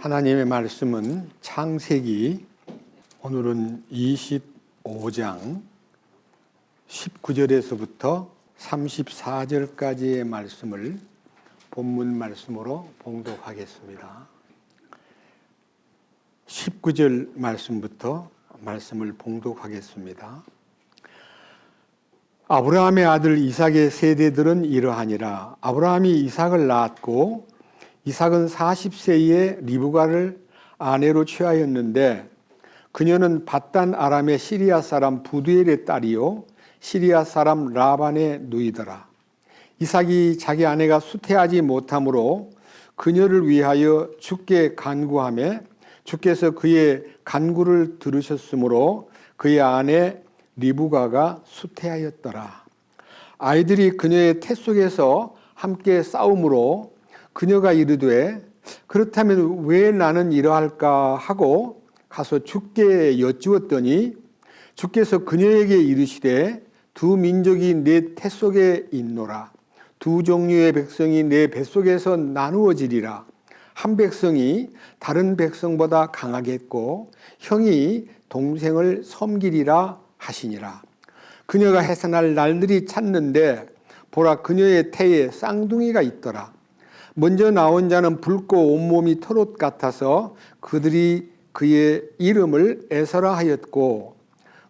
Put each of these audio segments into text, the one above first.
하나님의 말씀은 창세기, 오늘은 25장 19절에서부터 34절까지의 말씀을 본문 말씀으로 봉독하겠습니다. 19절 말씀부터 말씀을 봉독하겠습니다. 아브라함의 아들 이삭의 세대들은 이러하니라. 아브라함이 이삭을 낳았고 이삭은 40세에 리브가를 아내로 취하였는데 그녀는 밧단 아람의 시리아 사람 부두엘의 딸이요 시리아 사람 라반의 누이더라. 이삭이 자기 아내가 수태하지 못하므로 그녀를 위하여 주께 간구하매 주께서 그의 간구를 들으셨으므로 그의 아내 리브가가 수태하였더라. 아이들이 그녀의 태 속에서 함께 싸움으로 그녀가 이르되 그렇다면 왜 나는 이러할까 하고 가서 주께 여쭈었더니 주께서 그녀에게 이르시되 두 민족이 내 태 속에 있노라. 두 종류의 백성이 내 뱃속에서 나누어지리라. 한 백성이 다른 백성보다 강하겠고 형이 동생을 섬기리라 하시니라. 그녀가 해산할 날들이 찼는데 보라 그녀의 태에 쌍둥이가 있더라. 먼저 나온 자는 붉고 온몸이 털옷 같아서 그들이 그의 이름을 에서라 하였고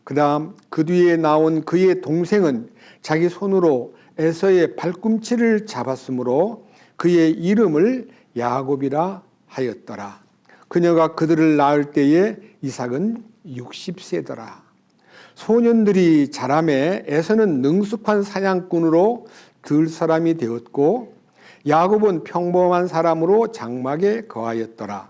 그 다음 그 뒤에 나온 그의 동생은 자기 손으로 에서의 발꿈치를 잡았으므로 그의 이름을 야곱이라 하였더라. 그녀가 그들을 낳을 때에 이삭은 60세더라. 소년들이 자라매 에서는 능숙한 사냥꾼으로 들 사람이 되었고 야곱은 평범한 사람으로 장막에 거하였더라.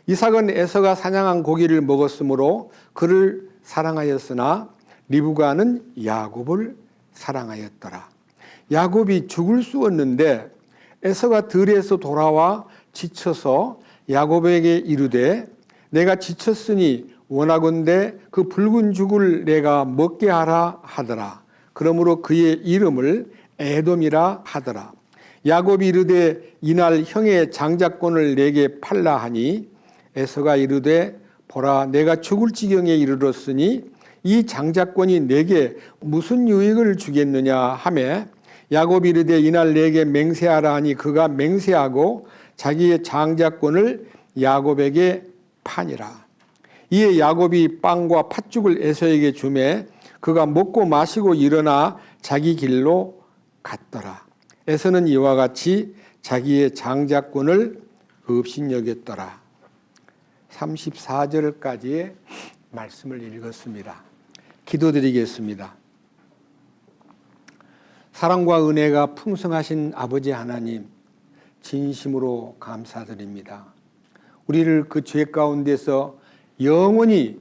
이삭은 에서가 사냥한 고기를 먹었으므로 그를 사랑하였으나 리브가는 야곱을 사랑하였더라. 야곱이 죽을 수 없는데 에서가 들에서 돌아와 지쳐서 야곱에게 이르되 내가 지쳤으니 원하건대 그 붉은 죽을 내가 먹게 하라 하더라. 그러므로 그의 이름을 에돔이라 하더라. 야곱이 이르되 이날 형의 장자권을 내게 팔라 하니 에서가 이르되 보라 내가 죽을 지경에 이르렀으니 이 장자권이 내게 무슨 유익을 주겠느냐 하매 야곱이 이르되 이날 내게 맹세하라 하니 그가 맹세하고 자기의 장자권을 야곱에게 파니라. 이에 야곱이 빵과 팥죽을 에서에게 주매 그가 먹고 마시고 일어나 자기 길로 갔더라. 에서는 이와 같이 자기의 장자권을 업신여겼더라. 34절까지의 말씀을 읽었습니다. 기도드리겠습니다. 사랑과 은혜가 풍성하신 아버지 하나님, 진심으로 감사드립니다. 우리를 그 죄 가운데서 영원히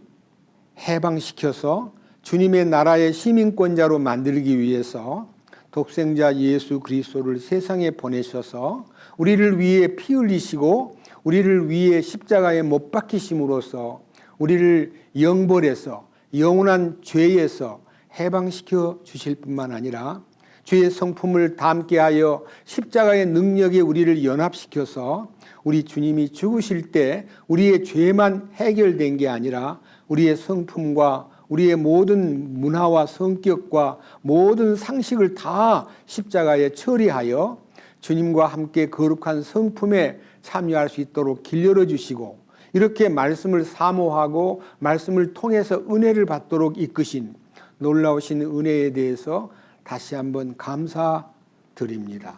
해방시켜서 주님의 나라의 시민권자로 만들기 위해서 독생자 예수 그리스도를 세상에 보내셔서 우리를 위해 피 흘리시고 우리를 위해 십자가에 못 박히심으로써 우리를 영벌에서 영원한 죄에서 해방시켜 주실 뿐만 아니라 주의 성품을 담게 하여 십자가의 능력에 우리를 연합시켜서 우리 주님이 죽으실 때 우리의 죄만 해결된 게 아니라 우리의 성품과 우리의 모든 문화와 성격과 모든 상식을 다 십자가에 처리하여 주님과 함께 거룩한 성품에 참여할 수 있도록 길 열어주시고 이렇게 말씀을 사모하고 말씀을 통해서 은혜를 받도록 이끄신 놀라우신 은혜에 대해서 다시 한번 감사드립니다.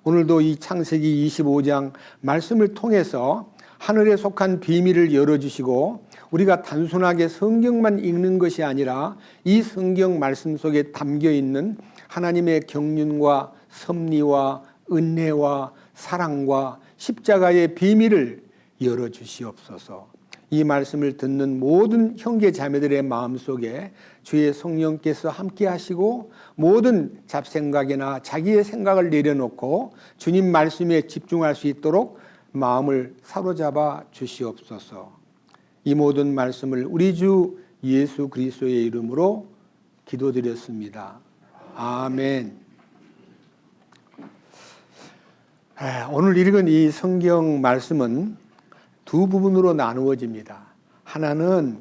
오늘도 이 창세기 25장 말씀을 통해서 하늘에 속한 비밀을 열어주시고 우리가 단순하게 성경만 읽는 것이 아니라 이 성경 말씀 속에 담겨있는 하나님의 경륜과 섭리와 은혜와 사랑과 십자가의 비밀을 열어주시옵소서. 이 말씀을 듣는 모든 형제 자매들의 마음속에 주의 성령께서 함께 하시고 모든 잡생각이나 자기의 생각을 내려놓고 주님 말씀에 집중할 수 있도록 마음을 사로잡아 주시옵소서. 이 모든 말씀을 우리 주 예수 그리스도의 이름으로 기도드렸습니다. 아멘. 오늘 읽은 이 성경 말씀은 두 부분으로 나누어집니다. 하나는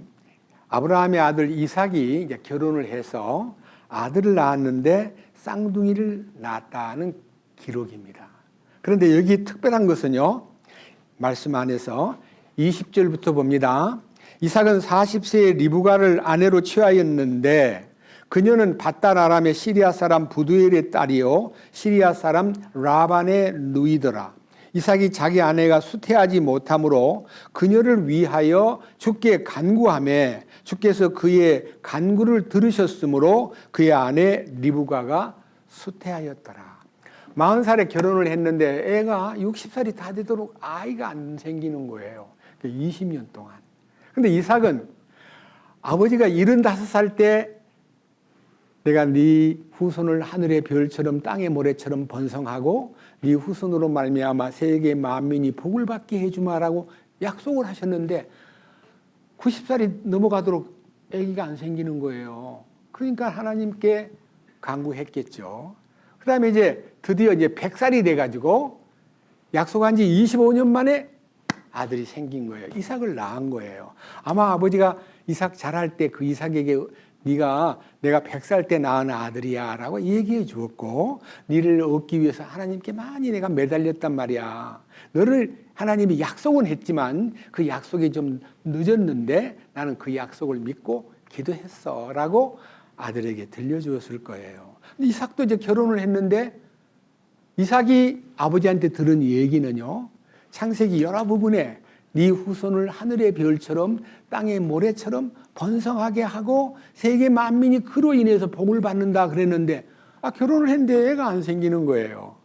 아브라함의 아들 이삭이 이제 결혼을 해서 아들을 낳았는데 쌍둥이를 낳았다는 기록입니다. 그런데 여기 특별한 것은요, 말씀 안에서 20절부터 봅니다. 이삭은 40세에 리브가를 아내로 취하였는데 그녀는 밧달 아람의 시리아 사람 부두엘의 딸이요 시리아 사람 라반의 누이더라. 이삭이 자기 아내가 수태하지 못하므로 그녀를 위하여 주께 간구하매 주께서 그의 간구를 들으셨으므로 그의 아내 리브가가 수태하였더라. 40살에 결혼을 했는데 애가 60살이 다 되도록 아이가 안 생기는 거예요. 20년 동안. 근데 이삭은 아버지가 75살 때 내가 네 후손을 하늘의 별처럼 땅의 모래처럼 번성하고 네 후손으로 말미암아 세계 만민이 복을 받게 해주마라고 약속을 하셨는데 90살이 넘어가도록 아기가 안 생기는 거예요. 그러니까 하나님께 간구했겠죠. 그 다음에 이제 드디어 이제 100살이 돼가지고 약속한 지 25년 만에 아들이 생긴 거예요. 이삭을 낳은 거예요. 아마 아버지가 이삭 자랄 때 그 이삭에게 네가 내가 100살 때 낳은 아들이야 라고 얘기해 주었고 너를 얻기 위해서 하나님께 많이 내가 매달렸단 말이야. 너를 하나님이 약속은 했지만 그 약속이 좀 늦었는데 나는 그 약속을 믿고 기도했어 라고 아들에게 들려주었을 거예요. 이삭도 이제 결혼을 했는데 이삭이 아버지한테 들은 얘기는요, 창세기 여러 부분에 네 후손을 하늘의 별처럼 땅의 모래처럼 번성하게 하고 세계 만민이 그로 인해서 복을 받는다 그랬는데 결혼을 했는데 애가 안 생기는 거예요.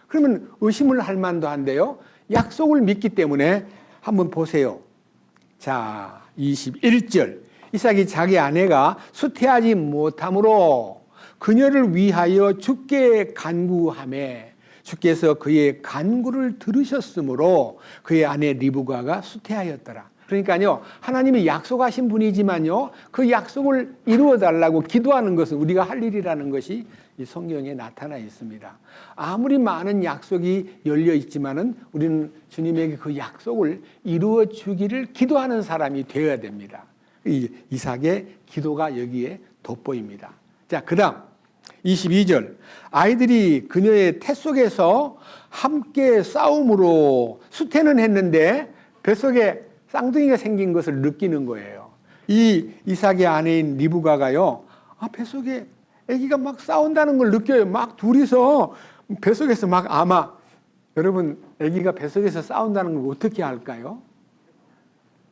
그러면 의심을 할 만도 한데요, 약속을 믿기 때문에 한번 보세요. 자, 21절 이삭이 자기 아내가 수태하지 못함으로 그녀를 위하여 주께 간구하매 주께서 그의 간구를 들으셨으므로 그의 아내 리브가가 수태하였더라. 그러니까요, 하나님이 약속하신 분이지만요, 그 약속을 이루어 달라고 기도하는 것은 우리가 할 일이라는 것이 이 성경에 나타나 있습니다. 아무리 많은 약속이 열려 있지만은 우리는 주님에게 그 약속을 이루어 주기를 기도하는 사람이 되어야 됩니다. 이삭의 기도가 여기에 돋보입니다. 자, 그다음 22절 아이들이 그녀의 태 속에서 함께 싸움으로 수태는 했는데 뱃속에 쌍둥이가 생긴 것을 느끼는 거예요. 이 이삭의 아내인 리브가가요, 뱃속에 아기가 막 싸운다는 걸 느껴요. 막 둘이서 뱃속에서 막 아마 여러분 아기가 뱃속에서 싸운다는 걸 어떻게 알까요?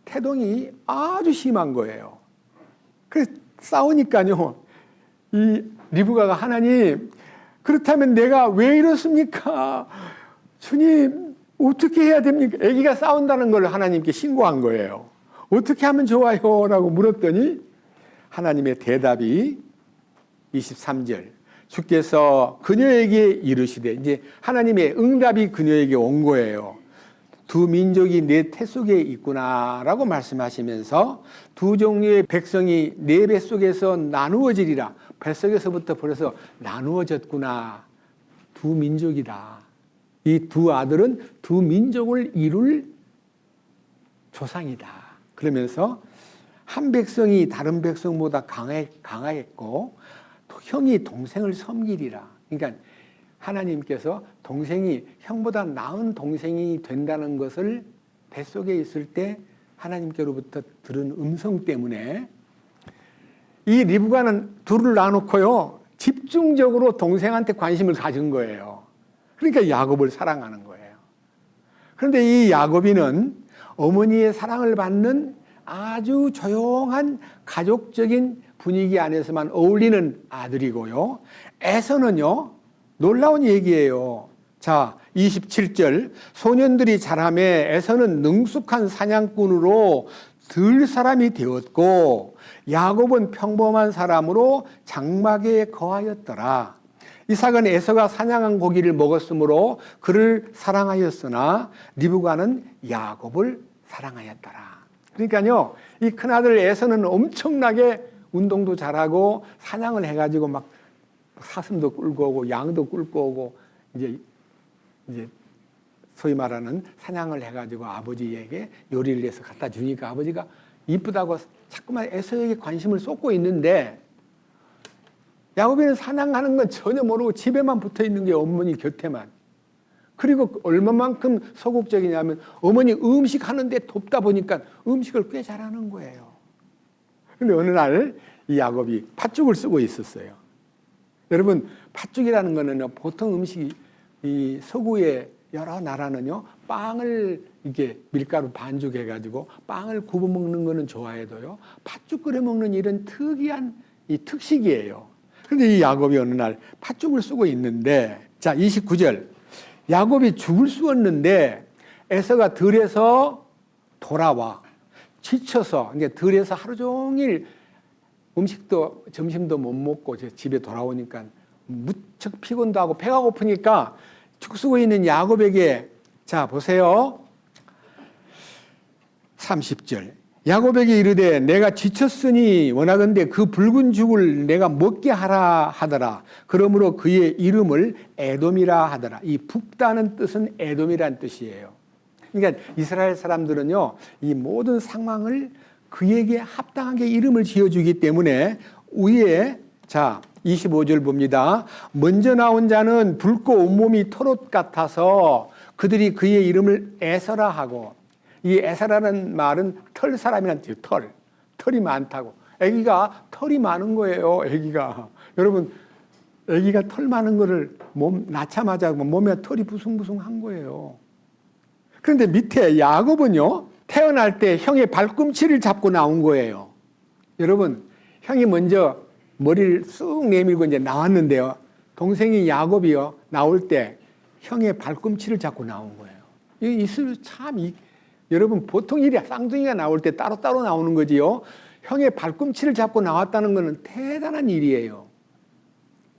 태동이 아주 심한 거예요. 그래서 싸우니까요, 이 리브가가 하나님 그렇다면 내가 왜 이렇습니까? 주님 어떻게 해야 됩니까? 아기가 싸운다는 걸 하나님께 신고한 거예요. 어떻게 하면 좋아요? 라고 물었더니 하나님의 대답이 23절 주께서 그녀에게 이르시되, 이제 하나님의 응답이 그녀에게 온 거예요. 두 민족이 내 태 속에 있구나 라고 말씀하시면서 두 종류의 백성이 내 뱃속에서 나누어지리라. 뱃속에서부터 벌써 나누어졌구나. 두 민족이다. 이 두 아들은 두 민족을 이룰 조상이다. 그러면서 한 백성이 다른 백성보다 강하겠고 형이 동생을 섬기리라. 그러니까 하나님께서 동생이 형보다 나은 동생이 된다는 것을 뱃속에 있을 때 하나님께로부터 들은 음성 때문에 이 리브가는 둘을 낳아놓고요, 집중적으로 동생한테 관심을 가진 거예요. 그러니까 야곱을 사랑하는 거예요. 그런데 이 야곱이는 어머니의 사랑을 받는 아주 조용한 가족적인 분위기 안에서만 어울리는 아들이고요, 에서는요 놀라운 얘기예요. 자, 27절 소년들이 자라매 에서는 능숙한 사냥꾼으로 들 사람이 되었고 야곱은 평범한 사람으로 장막에 거하였더라. 이삭은 에서가 사냥한 고기를 먹었으므로 그를 사랑하였으나 리브가는 야곱을 사랑하였더라. 그러니까요, 이 큰아들 에서는 엄청나게 운동도 잘하고 사냥을 해가지고 막 사슴도 끌고 오고 양도 끌고 오고 이제 소위 말하는 사냥을 해가지고 아버지에게 요리를 해서 갖다 주니까 아버지가 이쁘다고 자꾸만 에서에게 관심을 쏟고 있는데 야곱이는 사냥하는 건 전혀 모르고 집에만 붙어 있는 게 어머니 곁에만. 그리고 얼마만큼 소극적이냐면 어머니 음식 하는데 돕다 보니까 음식을 꽤 잘하는 거예요. 근데 어느 날 이 야곱이 팥죽을 쓰고 있었어요. 여러분, 팥죽이라는 거는요, 보통 음식이 이 서구의 여러 나라는요, 빵을 이게 밀가루 반죽해가지고 빵을 구워 먹는 거는 좋아해도요, 팥죽 끓여 먹는 이런 특이한 이 특식이에요. 근데 이 야곱이 어느 날 팥죽을 쓰고 있는데, 자, 29절. 야곱이 죽을 쑤었는데 에서가 들에서 돌아와. 지쳐서, 이제 들에서 하루 종일 음식도 점심도 못 먹고 집에 돌아오니까 무척 피곤도 하고 배가 고프니까 죽쓰고 있는 야곱에게, 자, 보세요. 30절. 야곱에게 이르되 내가 지쳤으니 원하건대 그 붉은 죽을 내가 먹게 하라 하더라. 그러므로 그의 이름을 에돔이라 하더라. 이 붓다는 뜻은 에돔이란 뜻이에요. 그러니까 이스라엘 사람들은요, 이 모든 상황을 그에게 합당하게 이름을 지어주기 때문에 위에, 자, 25절 봅니다. 먼저 나온 자는 붉고 온몸이 털옷 같아서 그들이 그의 이름을 에서라 하고, 이 에서라는 말은 털 사람이란 뜻이에요. 털이 많다고. 아기가 털이 많은 거예요. 아기가. 여러분, 아기가 털 많은 거를 낳자마자 몸에 털이 부숭부숭한 거예요. 그런데 밑에 야곱은요, 태어날 때 형의 발꿈치를 잡고 나온 거예요. 여러분, 형이 먼저 머리를 쑥 내밀고 이제 나왔는데요, 동생이 야곱이요, 나올 때 형의 발꿈치를 잡고 나온 거예요. 이 있을 참, 여러분, 보통 일이 쌍둥이가 나올 때 따로따로 나오는 거지요. 형의 발꿈치를 잡고 나왔다는 것은 대단한 일이에요.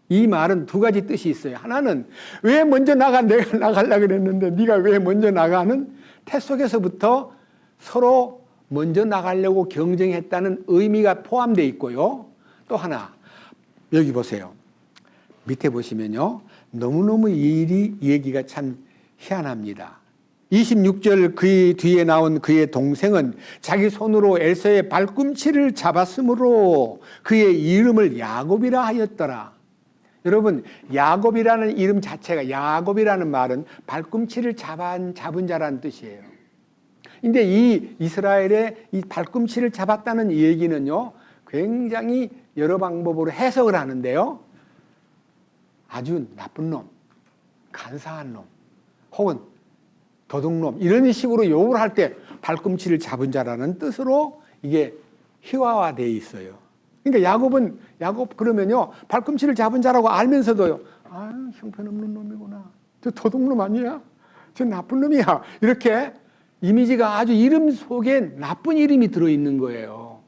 이 말은 두 가지 뜻이 있어요. 하나는 왜 먼저 나가, 내가 나가려고 그랬는데 네가 왜 먼저 나가는 태 속에서부터 서로 먼저 나가려고 경쟁했다는 의미가 포함되어 있고요. 또 하나, 여기 보세요. 밑에 보시면요, 너무너무 이 얘기가 참 희한합니다. 26절 그 뒤에 나온 그의 동생은 자기 손으로 에서의 발꿈치를 잡았으므로 그의 이름을 야곱이라 하였더라. 여러분, 야곱이라는 이름 자체가, 야곱이라는 말은 발꿈치를 잡은 자라는 뜻이에요. 근데 이 이스라엘의 이 발꿈치를 잡았다는 이 얘기는요, 굉장히 여러 방법으로 해석을 하는데요, 아주 나쁜 놈, 간사한 놈, 혹은 도둑놈, 이런 식으로 욕을 할 때 발꿈치를 잡은 자라는 뜻으로 이게 희화화되어 있어요. 그러니까 야곱 그러면요, 발꿈치를 잡은 자라고 알면서도요, 아, 형편없는 놈이구나, 저 도둑놈 아니야, 저 나쁜 놈이야, 이렇게 이미지가 아주 이름 속에 나쁜 이름이 들어있는 거예요.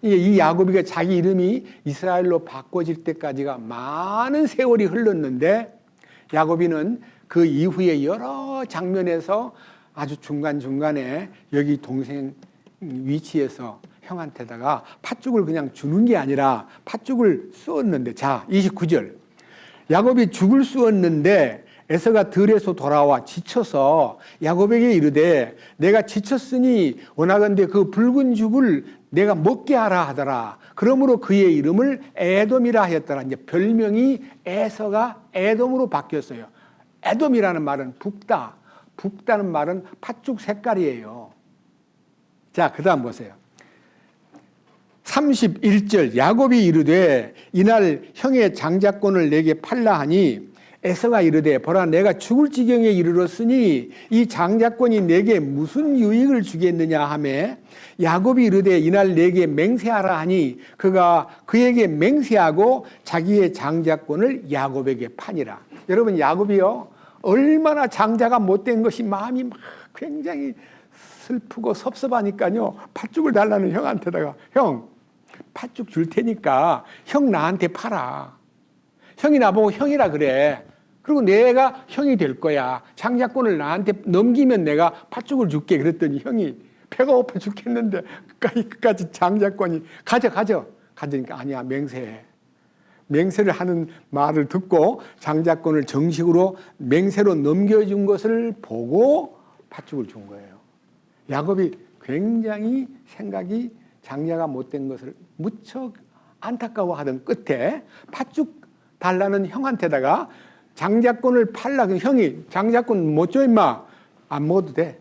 이 야곱이가 자기 이름이 이스라엘로 바꿔질 때까지가 많은 세월이 흘렀는데, 야곱이는 그 이후에 여러 장면에서 아주 중간중간에 여기 동생 위치에서 형한테다가 팥죽을 그냥 주는 게 아니라 팥죽을 쑤었는데, 자, 29절. 야곱이 죽을 쑤었는데 에서가 들에서 돌아와 지쳐서 야곱에게 이르되 내가 지쳤으니 원하건대 그 붉은 죽을 내가 먹게 하라 하더라. 그러므로 그의 이름을 에돔이라 하였더라. 이제 별명이 에서가 에돔으로 바뀌었어요. 에돔이라는 말은 붓다. 붓다는 말은 팥죽 색깔이에요. 자, 그 다음 보세요. 31절. 야곱이 이르되 이날 형의 장자권을 내게 팔라 하니 에서가 이르되 보라 내가 죽을 지경에 이르렀으니 이 장자권이 내게 무슨 유익을 주겠느냐 하매 야곱이 이르되 이날 내게 맹세하라 하니 그가 그에게 맹세하고 자기의 장자권을 야곱에게 파니라. 여러분, 야곱이요, 얼마나 장자가 못된 것이 마음이 막 굉장히 슬프고 섭섭하니까요, 팥죽을 달라는 형한테다가 형, 팥죽 줄 테니까 형 나한테 팔아. 형이 나보고 형이라 그래. 그리고 내가 형이 될 거야. 장자권을 나한테 넘기면 내가 팥죽을 줄게. 그랬더니 형이 배가 고파 죽겠는데 끝까지 장자권이 가져. 가져니까 아니야, 맹세해. 맹세를 하는 말을 듣고 장자권을 정식으로 맹세로 넘겨준 것을 보고 팥죽을 준 거예요. 야곱이 굉장히 생각이 장자가 못된 것을 무척 안타까워하던 끝에 팥죽 달라는 형한테다가 장자권을 팔라고 형이 장자권 못 줘 임마 안 먹어도 돼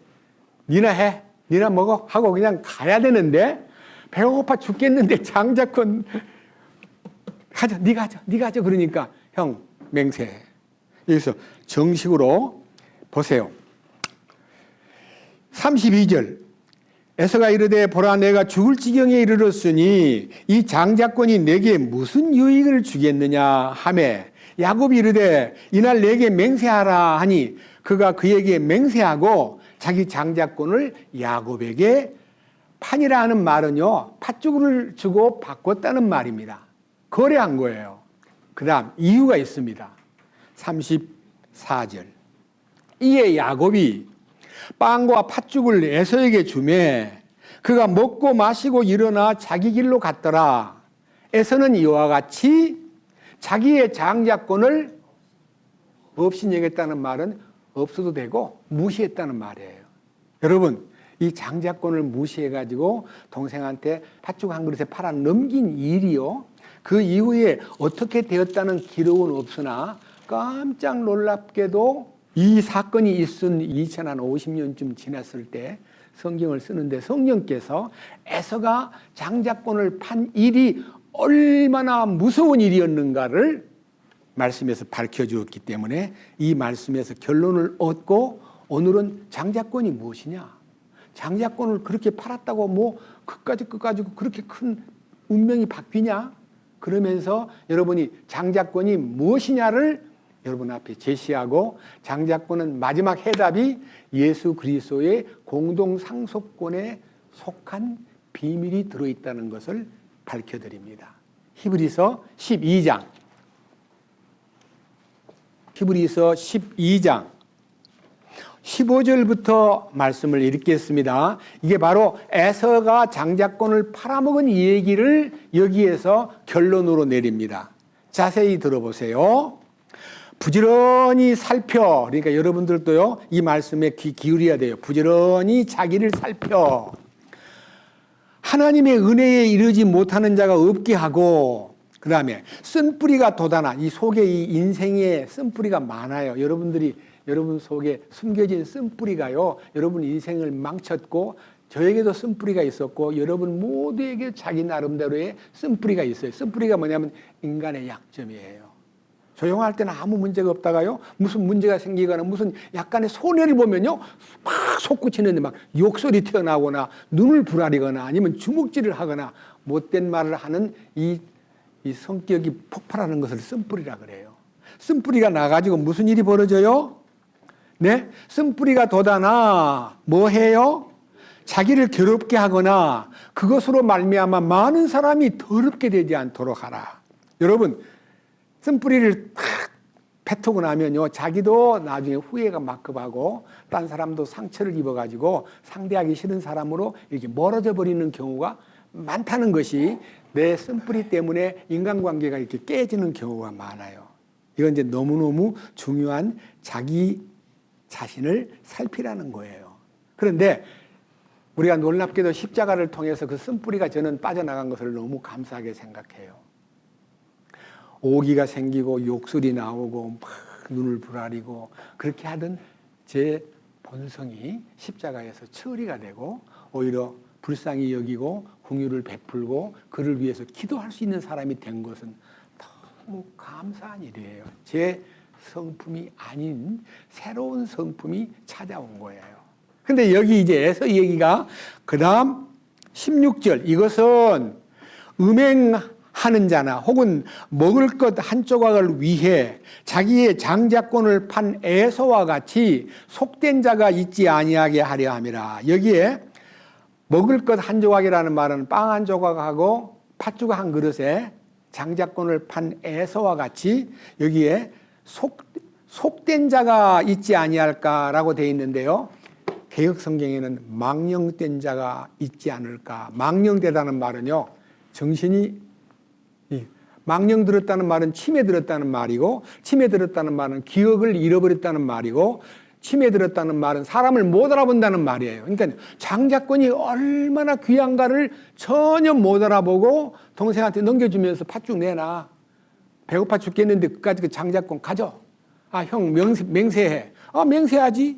니나 해 니나 먹어 하고 그냥 가야 되는데 배고파 죽겠는데 장자권 가져 네가 하죠 그러니까 형 맹세 여기서 정식으로 보세요. 32절 에서가 이르되 보라 내가 죽을 지경에 이르렀으니 이 장자권이 내게 무슨 유익을 주겠느냐 하매 야곱이 이르되 이날 내게 맹세하라 하니 그가 그에게 맹세하고 자기 장자권을 야곱에게 판이라 하는 말은요 팥죽을 주고 바꿨다는 말입니다. 거래한 거예요. 그 다음 이유가 있습니다. 34절 이에 야곱이 빵과 팥죽을 에서에게 주매 그가 먹고 마시고 일어나 자기 길로 갔더라. 에서는 이와 같이 자기의 장자권을 없이 여겼다는 말은 없어도 되고 무시했다는 말이에요. 여러분 이 장자권을 무시해가지고 동생한테 팥죽 한 그릇에 팔아 넘긴 일이요 그 이후에 어떻게 되었다는 기록은 없으나 깜짝 놀랍게도 이 사건이 있은 2050년쯤 지났을 때 성경을 쓰는데 성령께서 에서가 장자권을 판 일이 얼마나 무서운 일이었는가를 말씀에서 밝혀주었기 때문에 이 말씀에서 결론을 얻고 오늘은 장자권이 무엇이냐 장자권을 그렇게 팔았다고 뭐 끝까지 그렇게 큰 운명이 바뀌냐 그러면서 여러분이 장자권이 무엇이냐를 여러분 앞에 제시하고 장자권은 마지막 해답이 예수 그리스도의 공동 상속권에 속한 비밀이 들어있다는 것을 밝혀드립니다. 히브리서 12장 15절부터 말씀을 읽겠습니다. 이게 바로 에서가 장자권을 팔아먹은 얘기를 여기에서 결론으로 내립니다. 자세히 들어보세요. 부지런히 살펴 그러니까 여러분들도요 이 말씀에 귀 기울여야 돼요. 부지런히 자기를 살펴 하나님의 은혜에 이르지 못하는 자가 없게 하고 그 다음에 쓴뿌리가 돋아나 이 속에 이 인생에 쓴뿌리가 많아요. 여러분 속에 숨겨진 쓴뿌리가요 여러분 인생을 망쳤고 저에게도 쓴뿌리가 있었고 여러분 모두에게 자기 나름대로의 쓴뿌리가 있어요. 쓴뿌리가 뭐냐면 인간의 약점이에요. 조용할 때는 아무 문제가 없다가요 무슨 문제가 생기거나 무슨 약간의 손해를 보면요 막 솟구치는데 막 욕설이 튀어나오거나 눈을 부라리거나 아니면 주먹질을 하거나 못된 말을 하는 이 성격이 폭발하는 것을 쓴뿌리라 그래요. 쓴뿌리가 나가지고 무슨 일이 벌어져요? 네? 쓴뿌리가 돋아나 뭐 해요? 자기를 괴롭게 하거나 그것으로 말미암아 많은 사람이 더럽게 되지 않도록 하라. 여러분 쓴뿌리를 탁 뱉고 나면요 자기도 나중에 후회가 막급하고 딴 사람도 상처를 입어가지고 상대하기 싫은 사람으로 이렇게 멀어져 버리는 경우가 많다는 것이 내 쓴뿌리 때문에 인간관계가 이렇게 깨지는 경우가 많아요. 이건 이제 너무너무 중요한 자기 자신을 살피라는 거예요. 그런데 우리가 놀랍게도 십자가를 통해서 그 쓴뿌리가 저는 빠져나간 것을 너무 감사하게 생각해요. 오기가 생기고 욕설이 나오고 막 눈을 부라리고 그렇게 하던 제 본성이 십자가에서 처리가 되고 오히려 불쌍히 여기고 긍휼을 베풀고 그를 위해서 기도할 수 있는 사람이 된 것은 너무 감사한 일이에요. 제 성품이 아닌 새로운 성품이 찾아온 거예요. 근데 여기 이제 에서 얘기가 그 다음 16절 이것은 음행하는 자나 혹은 먹을 것 한 조각을 위해 자기의 장자권을 판 에서와 같이 속된 자가 있지 아니하게 하려 함이라. 여기에 먹을 것 한 조각이라는 말은 빵 한 조각하고 팥죽 한 그릇에 장자권을 판 에서와 같이 여기에 속된 자가 있지 아니할까라고 되어 있는데요. 개역 성경에는 망령된 자가 있지 않을까. 망령되다는 말은요. 정신이 망령 들었다는 말은 치매 들었다는 말이고, 치매 들었다는 말은 기억을 잃어버렸다는 말이고, 치매 들었다는 말은 사람을 못 알아본다는 말이에요. 그러니까 장자권이 얼마나 귀한가를 전혀 못 알아보고 동생한테 넘겨주면서 팥죽 내놔. 배고파 죽겠는데 그까지 그 장자권 가져. 아, 형 맹세해. 아, 맹세하지.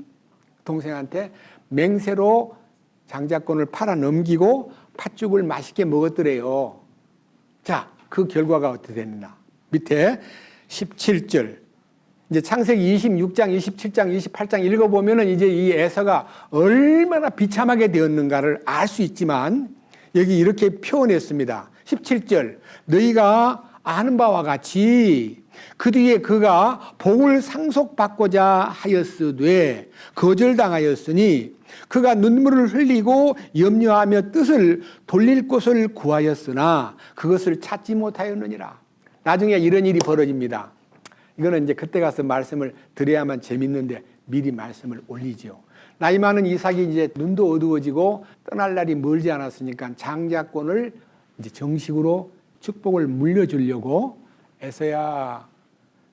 동생한테 맹세로 장자권을 팔아 넘기고 팥죽을 맛있게 먹었더래요. 자, 그 결과가 어떻게 됐나. 밑에 17절. 이제 창세기 26장, 27장, 28장 읽어보면은 이제 이 에서가 얼마나 비참하게 되었는가를 알 수 있지만 여기 이렇게 표현했습니다. 17절. 너희가 아는 바와 같이 그 뒤에 그가 복을 상속받고자 하였으되 거절당하였으니 그가 눈물을 흘리고 염려하며 뜻을 돌릴 곳을 구하였으나 그것을 찾지 못하였느니라. 나중에 이런 일이 벌어집니다. 이거는 이제 그때 가서 말씀을 드려야만 재밌는데 미리 말씀을 올리죠. 나이 많은 이삭이 이제 눈도 어두워지고 떠날 날이 멀지 않았으니까 장자권을 이제 정식으로 축복을 물려주려고 에서야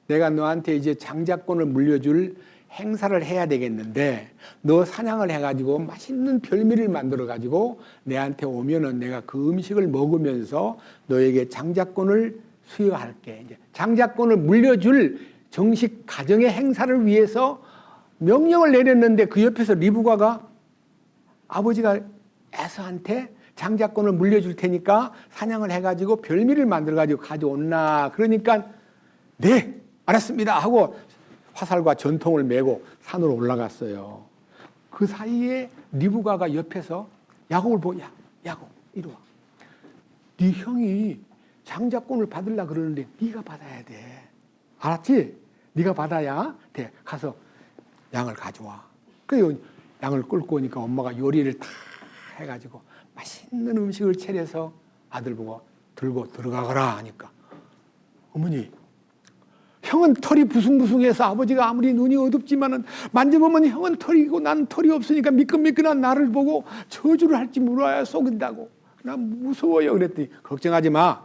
내가 너한테 이제 장자권을 물려줄 행사를 해야 되겠는데 너 사냥을 해가지고 맛있는 별미를 만들어가지고 내한테 오면은 내가 그 음식을 먹으면서 너에게 장자권을 수여할게. 이제 장자권을 물려줄 정식 가정의 행사를 위해서 명령을 내렸는데 그 옆에서 리브가가 아버지가 에서한테 장자권을 물려줄 테니까 사냥을 해가지고 별미를 만들어가지고 가져온나. 그러니까 네 알았습니다 하고 화살과 전통을 메고 산으로 올라갔어요. 그 사이에 리브가가 옆에서 야곱을 보고 야곱 이리 와. 네 형이 장자권을 받으려고 그러는데 네가 받아야 돼. 알았지? 네가 받아야 돼. 가서 양을 가져와. 그래서 양을 끌고 오니까 엄마가 요리를 다 해가지고 맛있는 음식을 차려서 아들 보고 들고 들어가거라 하니까 어머니 형은 털이 부숭부숭해서 아버지가 아무리 눈이 어둡지만은 만져보면 형은 털이고 난 털이 없으니까 미끈미끈한 나를 보고 저주를 할지 몰라야 속인다고. 난 무서워요. 그랬더니 걱정하지 마.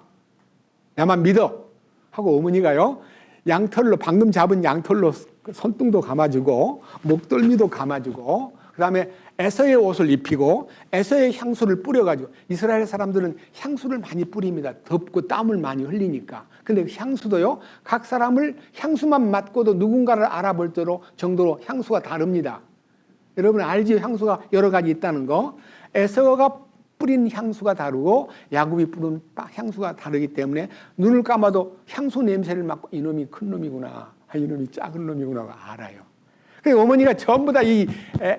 나만 믿어. 하고 어머니가요. 양털로 방금 잡은 양털로 손등도 감아주고 목덜미도 감아주고 그다음에 에서의 옷을 입히고 에서의 향수를 뿌려가지고 이스라엘 사람들은 향수를 많이 뿌립니다. 덥고 땀을 많이 흘리니까. 근데 향수도요. 각 사람을 향수만 맡고도 누군가를 알아볼 정도로 향수가 다릅니다. 여러분 알지요? 향수가 여러 가지 있다는 거. 에서가 뿌린 향수가 다르고 야곱이 뿌린 향수가 다르기 때문에 눈을 감아도 향수 냄새를 맡고 이놈이 큰 놈이구나. 이놈이 작은 놈이구나 알아요. 그러니까 어머니가 전부 다 이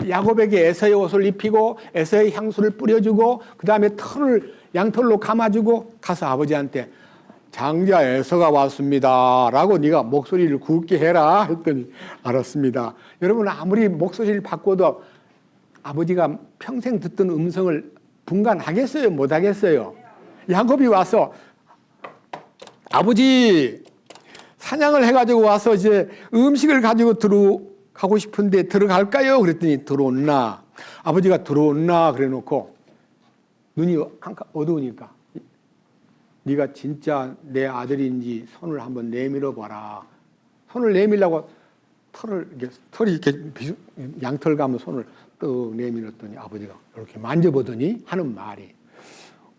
야곱에게 에서의 옷을 입히고 에서의 향수를 뿌려주고 그 다음에 털을 양털로 감아주고 가서 아버지한테 장자 에서가 왔습니다 라고 네가 목소리를 굵게 해라 했더니 알았습니다. 여러분 아무리 목소리를 바꿔도 아버지가 평생 듣던 음성을 분간하겠어요? 못하겠어요? 야곱이 와서 아버지 사냥을 해가지고 와서 이제 음식을 가지고 들어가고 싶은데 들어갈까요? 그랬더니 들어온나. 아버지가 들어온나 그래 놓고 눈이 어두우니까 네가 진짜 내 아들인지 손을 한번 내밀어 봐라. 손을 내밀라고 털이 이렇게 양털 감은 손을 떡 내밀었더니 아버지가 이렇게 만져보더니 하는 말이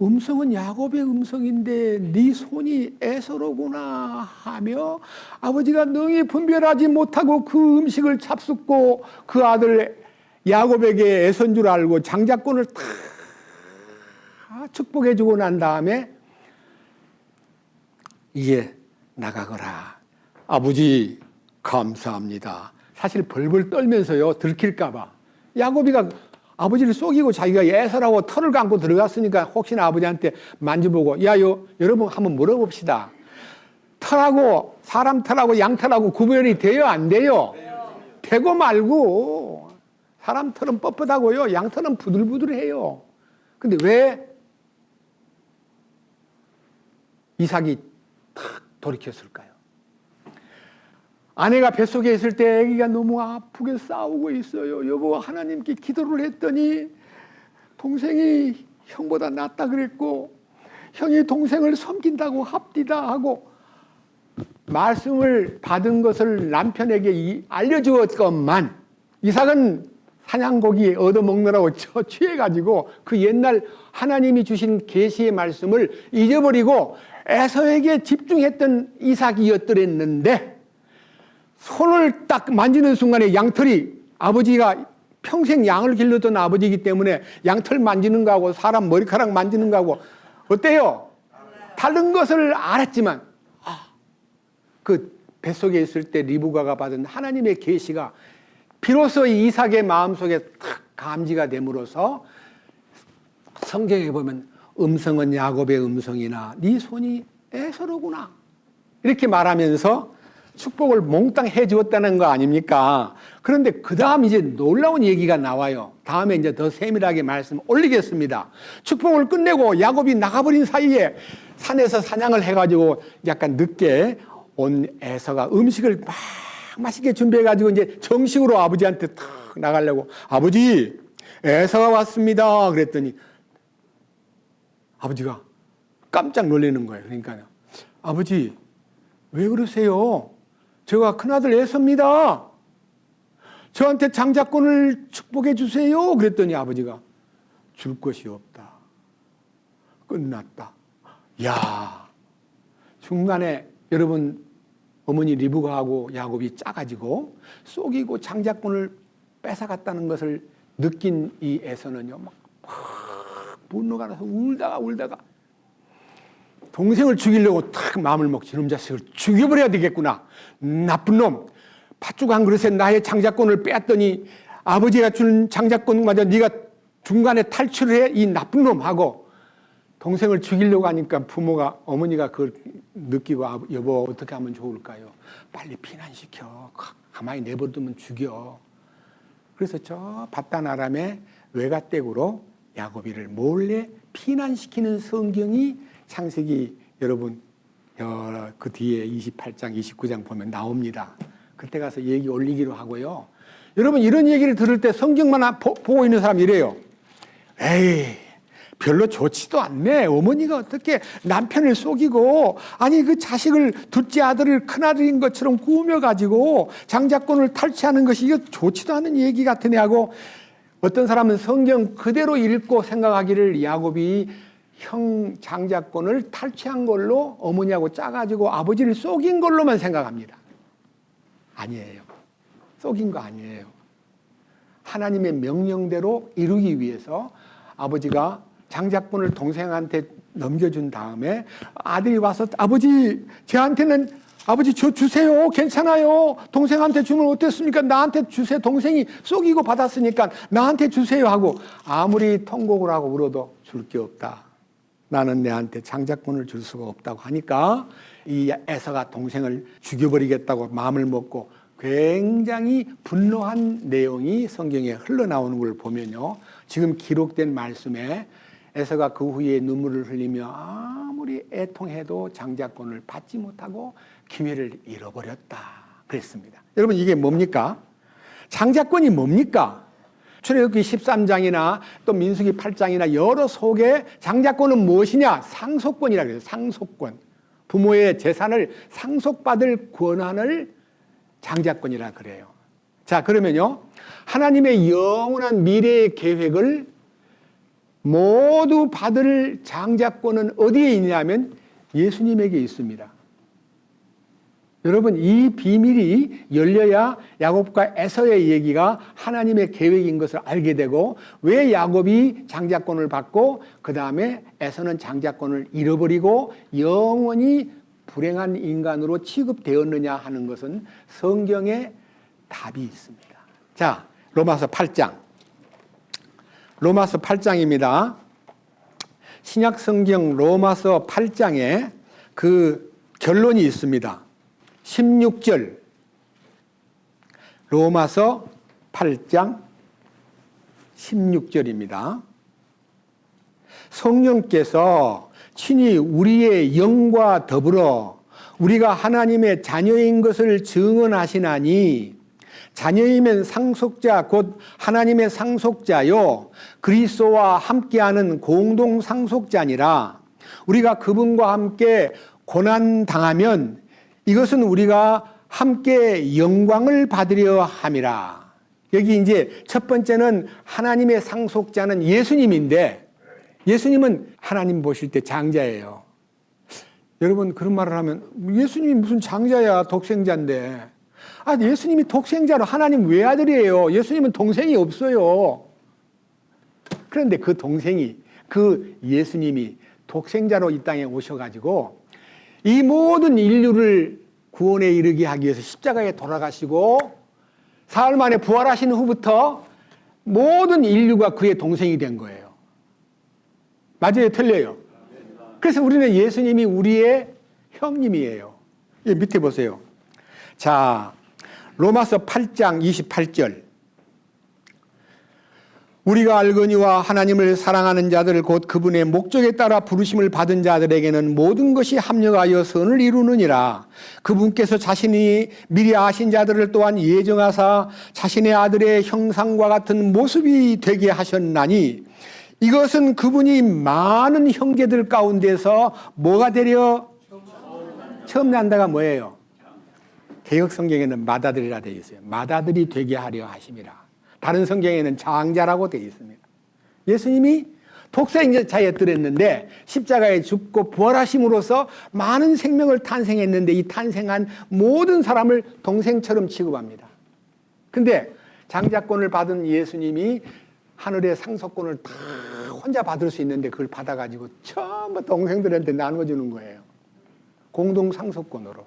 음성은 야곱의 음성인데 네 손이 에서로구나 하며 아버지가 능히 분별하지 못하고 그 음식을 잡숫고 그 아들 야곱에게 에서인 줄 알고 장자권을 다 축복해주고 난 다음에 이제 나가거라. 아버지 감사합니다. 사실 벌벌 떨면서요 들킬까 봐 야곱이가 아버지를 속이고 자기가 에서라고 털을 감고 들어갔으니까 혹시나 아버지한테 만져보고 여러분 한번 물어봅시다. 털하고 사람 털하고 양 털하고 구별이 돼요 안 돼요? 되고 말고 사람 털은 뻣뻣하고요 양 털은 부들부들해요. 근데 왜 이삭이 탁 돌이켰을까요? 아내가 뱃속에 있을 때 아기가 너무 아프게 싸우고 있어요. 여보 하나님께 기도를 했더니 동생이 형보다 낫다 그랬고 형이 동생을 섬긴다고 합디다 하고 말씀을 받은 것을 남편에게 알려주었건만 이삭은 사냥고기 얻어먹느라고 취해가지고 그 옛날 하나님이 주신 계시의 말씀을 잊어버리고 에서에게 집중했던 이삭이었더랬는데 손을 딱 만지는 순간에 양털이, 아버지가 평생 양을 길렀던 아버지이기 때문에 양털 만지는 거하고 사람 머리카락 만지는 거하고 어때요? 다른 것을 알았지만 그 뱃속에 있을 때 리브가가 받은 하나님의 계시가 비로소 이삭의 마음속에 탁 감지가 됨으로써 성경에 보면 음성은 야곱의 음성이나 네 손이 에서로구나 이렇게 말하면서 축복을 몽땅 해주었다는 거 아닙니까? 그런데 그 다음 이제 놀라운 얘기가 나와요. 다음에 이제 더 세밀하게 말씀 올리겠습니다. 축복을 끝내고 야곱이 나가버린 사이에 산에서 사냥을 해가지고 약간 늦게 온 에서가 음식을 막 맛있게 준비해가지고 이제 정식으로 아버지한테 탁 나가려고, 아버지 에서가 왔습니다 그랬더니 아버지가 깜짝 놀라는 거예요. 그러니까 아버지 왜 그러세요? 제가 큰아들 에서입니다. 저한테 장자권을 축복해 주세요 그랬더니 아버지가 줄 것이 없다. 끝났다. 야, 중간에 여러분 어머니 리브가하고 야곱이 짜가지고 속이고 장자권을 뺏어갔다는 것을 느낀 이 에서는요 막 분노가 나서 울다가 동생을 죽이려고 탁 마음을 먹지. 이놈 자식을 죽여버려야 되겠구나. 나쁜 놈. 팥죽 한 그릇에 나의 장자권을 빼앗더니 아버지가 준 장자권마저 네가 중간에 탈출을 해? 이 나쁜 놈 하고 동생을 죽이려고 하니까 부모가, 어머니가 그걸 느끼고 여보 어떻게 하면 좋을까요? 빨리 피난시켜. 가만히 내버려두면 죽여. 그래서 저 바단 아람의 외가댁으로 야곱이를 몰래 피난시키는 성경이 창세기 여러분 그 뒤에 28장 29장 보면 나옵니다. 그때 가서 얘기 올리기로 하고요. 여러분 이런 얘기를 들을 때 성경만 보고 있는 사람 이래요. 에이 별로 좋지도 않네. 어머니가 어떻게 남편을 속이고 아니 그 자식을 둘째 아들을 큰아들인 것처럼 꾸며가지고 장자권을 탈취하는 것이 이거 좋지도 않은 얘기 같으네 하고, 어떤 사람은 성경 그대로 읽고 생각하기를 야곱이 형 장자권을 탈취한 걸로 어머니하고 짜가지고 아버지를 속인 걸로만 생각합니다. 아니에요. 속인 거 아니에요. 하나님의 명령대로 이루기 위해서 아버지가 장자권을 동생한테 넘겨준 다음에 아들이 와서 아버지 저한테는 아버지 저 주세요. 괜찮아요. 동생한테 주면 어땠습니까? 나한테 주세요. 동생이 속이고 받았으니까 나한테 주세요 하고 아무리 통곡을 하고 울어도 줄 게 없다. 나는 내한테 장자권을 줄 수가 없다고 하니까 이 에서가 동생을 죽여버리겠다고 마음을 먹고 굉장히 분노한 내용이 성경에 흘러나오는 걸 보면요. 지금 기록된 말씀에 에서가 그 후에 눈물을 흘리며 아무리 애통해도 장자권을 받지 못하고 기회를 잃어버렸다 그랬습니다. 여러분 이게 뭡니까? 장자권이 뭡니까? 출애굽기 13장이나 또 민수기 8장이나 여러 속에 장자권은 무엇이냐? 상속권이라 그래요. 상속권. 부모의 재산을 상속받을 권한을 장자권이라 그래요. 자, 그러면요. 하나님의 영원한 미래의 계획을 모두 받을 장자권은 어디에 있냐면 예수님에게 있습니다. 여러분 이 비밀이 열려야 야곱과 에서의 얘기가 하나님의 계획인 것을 알게 되고 왜 야곱이 장자권을 받고 그 다음에 에서는 장자권을 잃어버리고 영원히 불행한 인간으로 취급되었느냐 하는 것은 성경에 답이 있습니다. 자, 로마서 8장. 로마서 8장입니다. 신약 성경 로마서 8장에 그 결론이 있습니다. 16절. 로마서 8장 16절입니다. 성령께서 친히 우리의 영과 더불어 우리가 하나님의 자녀인 것을 증언하시나니 자녀이면 상속자 곧 하나님의 상속자요 그리스도와 함께하는 공동 상속자니라. 우리가 그분과 함께 고난 당하면 이것은 우리가 함께 영광을 받으려 함이라. 여기 이제 첫 번째는 하나님의 상속자는 예수님인데, 예수님은 하나님 보실 때 장자예요. 여러분 그런 말을 하면 예수님이 무슨 장자야, 독생자인데. 아, 예수님이 독생자로 하나님 외아들이에요. 예수님은 동생이 없어요. 그런데 그 동생이, 그 예수님이 독생자로 이 땅에 오셔가지고 이 모든 인류를 구원에 이르게 하기 위해서 십자가에 돌아가시고 사흘 만에 부활하신 후부터 모든 인류가 그의 동생이 된 거예요. 맞아요? 틀려요? 그래서 우리는 예수님이 우리의 형님이에요. 밑에 보세요. 자, 로마서 8장 28절. 우리가 알거니와 하나님을 사랑하는 자들 곧 그분의 목적에 따라 부르심을 받은 자들에게는 모든 것이 합력하여 선을 이루느니라. 그분께서 자신이 미리 아신 자들을 또한 예정하사 자신의 아들의 형상과 같은 모습이 되게 하셨나니 이것은 그분이 많은 형제들 가운데서 뭐가 되려? 처음 난다가 뭐예요? 개역 성경에는 맏아들이라 되어 있어요. 맏아들이 되게 하려 하심이라. 다른 성경에는 장자라고 되어 있습니다. 예수님이 독생자였더랬는데 십자가에 죽고 부활하심으로써 많은 생명을 탄생했는데 이 탄생한 모든 사람을 동생처럼 취급합니다. 근데 장자권을 받은 예수님이 하늘의 상속권을 다 혼자 받을 수 있는데 그걸 받아가지고 전부 동생들한테 나눠주는 거예요. 공동 상속권으로.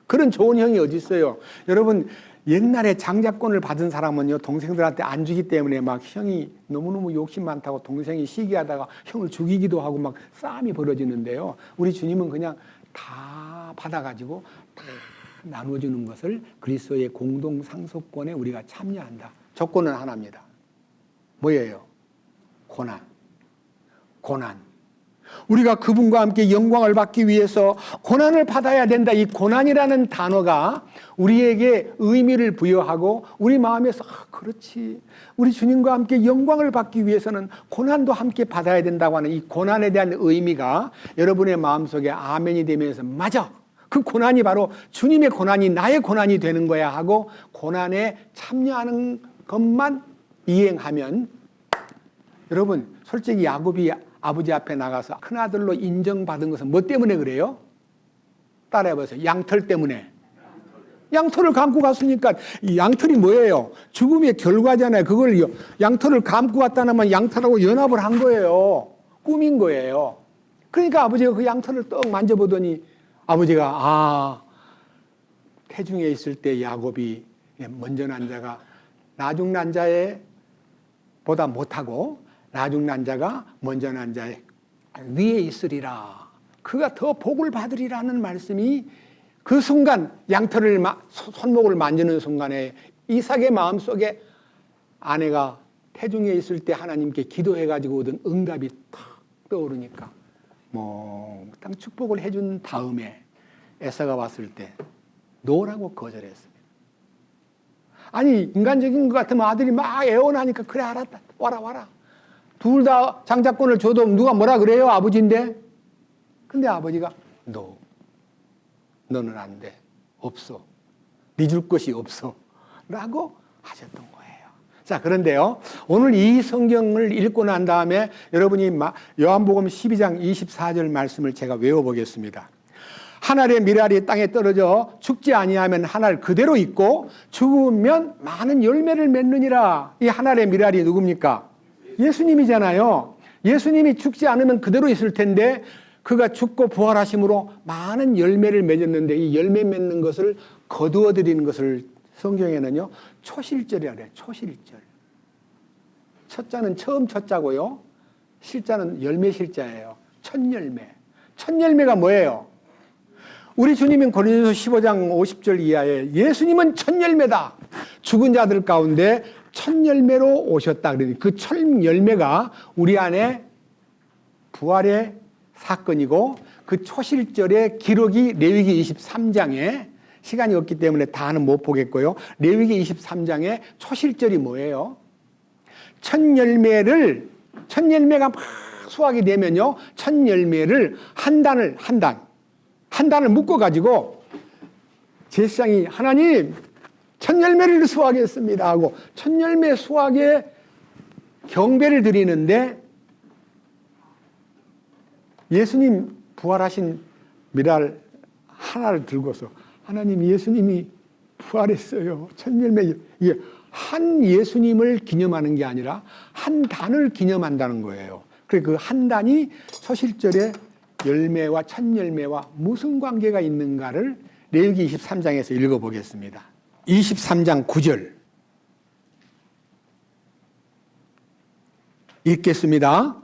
그런 좋은 형이 어디 있어요? 여러분 옛날에 장자권을 받은 사람은요 동생들한테 안 주기 때문에 막 형이 너무너무 욕심 많다고 동생이 시기하다가 형을 죽이기도 하고 막 싸움이 벌어지는데요. 우리 주님은 그냥 다 받아가지고 다 나눠주는 것을 그리스도의 공동 상속권에 우리가 참여한다. 조건은 하나입니다. 뭐예요? 고난. 우리가 그분과 함께 영광을 받기 위해서 고난을 받아야 된다. 이 고난이라는 단어가 우리에게 의미를 부여하고 우리 마음에서 그렇지. 우리 주님과 함께 영광을 받기 위해서는 고난도 함께 받아야 된다고 하는 이 고난에 대한 의미가 여러분의 마음속에 아멘이 되면서 맞아. 그 고난이 바로 주님의 고난이 나의 고난이 되는 거야 하고 고난에 참여하는 것만 이행하면 여러분 솔직히 야곱이 아버지 앞에 나가서 큰아들로 인정받은 것은 뭐 때문에 그래요? 따라해보세요. 양털 때문에. 양털을 감고 갔으니까 이 양털이 뭐예요? 죽음의 결과잖아요. 그걸 양털을 감고 갔다면 양털하고 연합을 한 거예요. 꾸민 거예요. 그러니까 아버지가 그 양털을 떡 만져보더니 아버지가 태중에 있을 때 야곱이 먼저 난 자가 나중 난 자에 보다 못하고 나중 난 자가 먼저 난 자의 위에 있으리라. 그가 더 복을 받으리라는 말씀이 그 순간 양털을 손목을 만지는 순간에 이삭의 마음속에 아내가 태중에 있을 때 하나님께 기도해가지고 얻은 응답이 탁 떠오르니까 몽땅 축복을 해준 다음에 에사가 왔을 때 노라고 거절했습니다. 아니 인간적인 것 같으면 아들이 막 애원하니까 그래 알았다 와라 둘 다 장자권을 줘도 누가 뭐라 그래요? 아버지인데. 근데 아버지가 너는 안 돼. 없어. 네 줄 것이 없어. 라고 하셨던 거예요. 자, 그런데요. 오늘 이 성경을 읽고 난 다음에 여러분이 요한복음 12장 24절 말씀을 제가 외워보겠습니다. 한 알의 밀알이 땅에 떨어져 죽지 아니하면 한 알 그대로 있고 죽으면 많은 열매를 맺느니라. 이 한 알의 밀알이 누굽니까? 예수님이잖아요. 예수님이 죽지 않으면 그대로 있을 텐데 그가 죽고 부활하심으로 많은 열매를 맺었는데 이 열매 맺는 것을 거두어 드리는 것을 성경에는요 초실절이라 그래요. 초실절. 첫자는 처음 첫자고요. 실자는 열매 실자예요. 첫 열매. 첫 열매가 뭐예요? 우리 주님은 고린도서 15장 50절 이하에 예수님은 첫 열매다. 죽은 자들 가운데 첫 열매로 오셨다. 그러니 그 첫 열매가 우리 안에 부활의 사건이고 그 초실절의 기록이 레위기 23장에 시간이 없기 때문에 다는 못 보겠고요. 레위기 23장에 초실절이 뭐예요? 첫 열매가 막 수확이 되면요, 첫 열매를 한 단을 묶어가지고 제사장이 하나님 첫 열매를 수확했습니다 하고 첫 열매 수확에 경배를 드리는데 예수님 부활하신 미랄 하나를 들고서 하나님 예수님이 부활했어요. 첫 열매. 이게 한 예수님을 기념하는 게 아니라 한 단을 기념한다는 거예요. 그래서 그 한 단이 초실절의 열매와 첫 열매와 무슨 관계가 있는가를 레위기 23장에서 읽어보겠습니다. 23장 9절 읽겠습니다.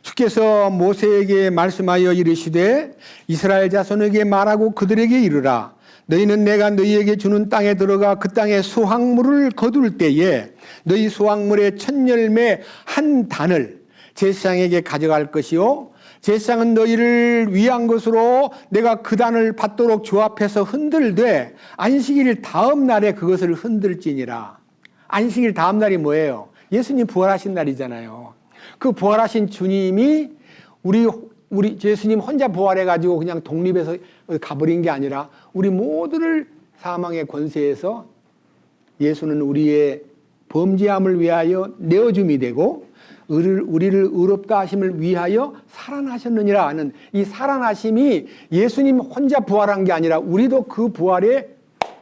주께서 모세에게 말씀하여 이르시되 이스라엘 자손에게 말하고 그들에게 이르라. 너희는 내가 너희에게 주는 땅에 들어가 그 땅에 수확물을 거둘 때에 너희 수확물의 첫 열매 한 단을 제사장에게 가져갈 것이요 제사장은 너희를 위한 것으로 내가 그 단을 받도록 주 앞에서 흔들되 안식일 다음 날에 그것을 흔들지니라. 안식일 다음 날이 뭐예요? 예수님 부활하신 날이잖아요. 그 부활하신 주님이 우리 예수님 혼자 부활해가지고 그냥 독립해서 가버린 게 아니라 우리 모두를 사망의 권세에서 예수는 우리의 범죄함을 위하여 내어줌이 되고 우리를 의롭다 하심을 위하여 살아나셨느니라 하는 이 살아나심이 예수님 혼자 부활한 게 아니라 우리도 그 부활에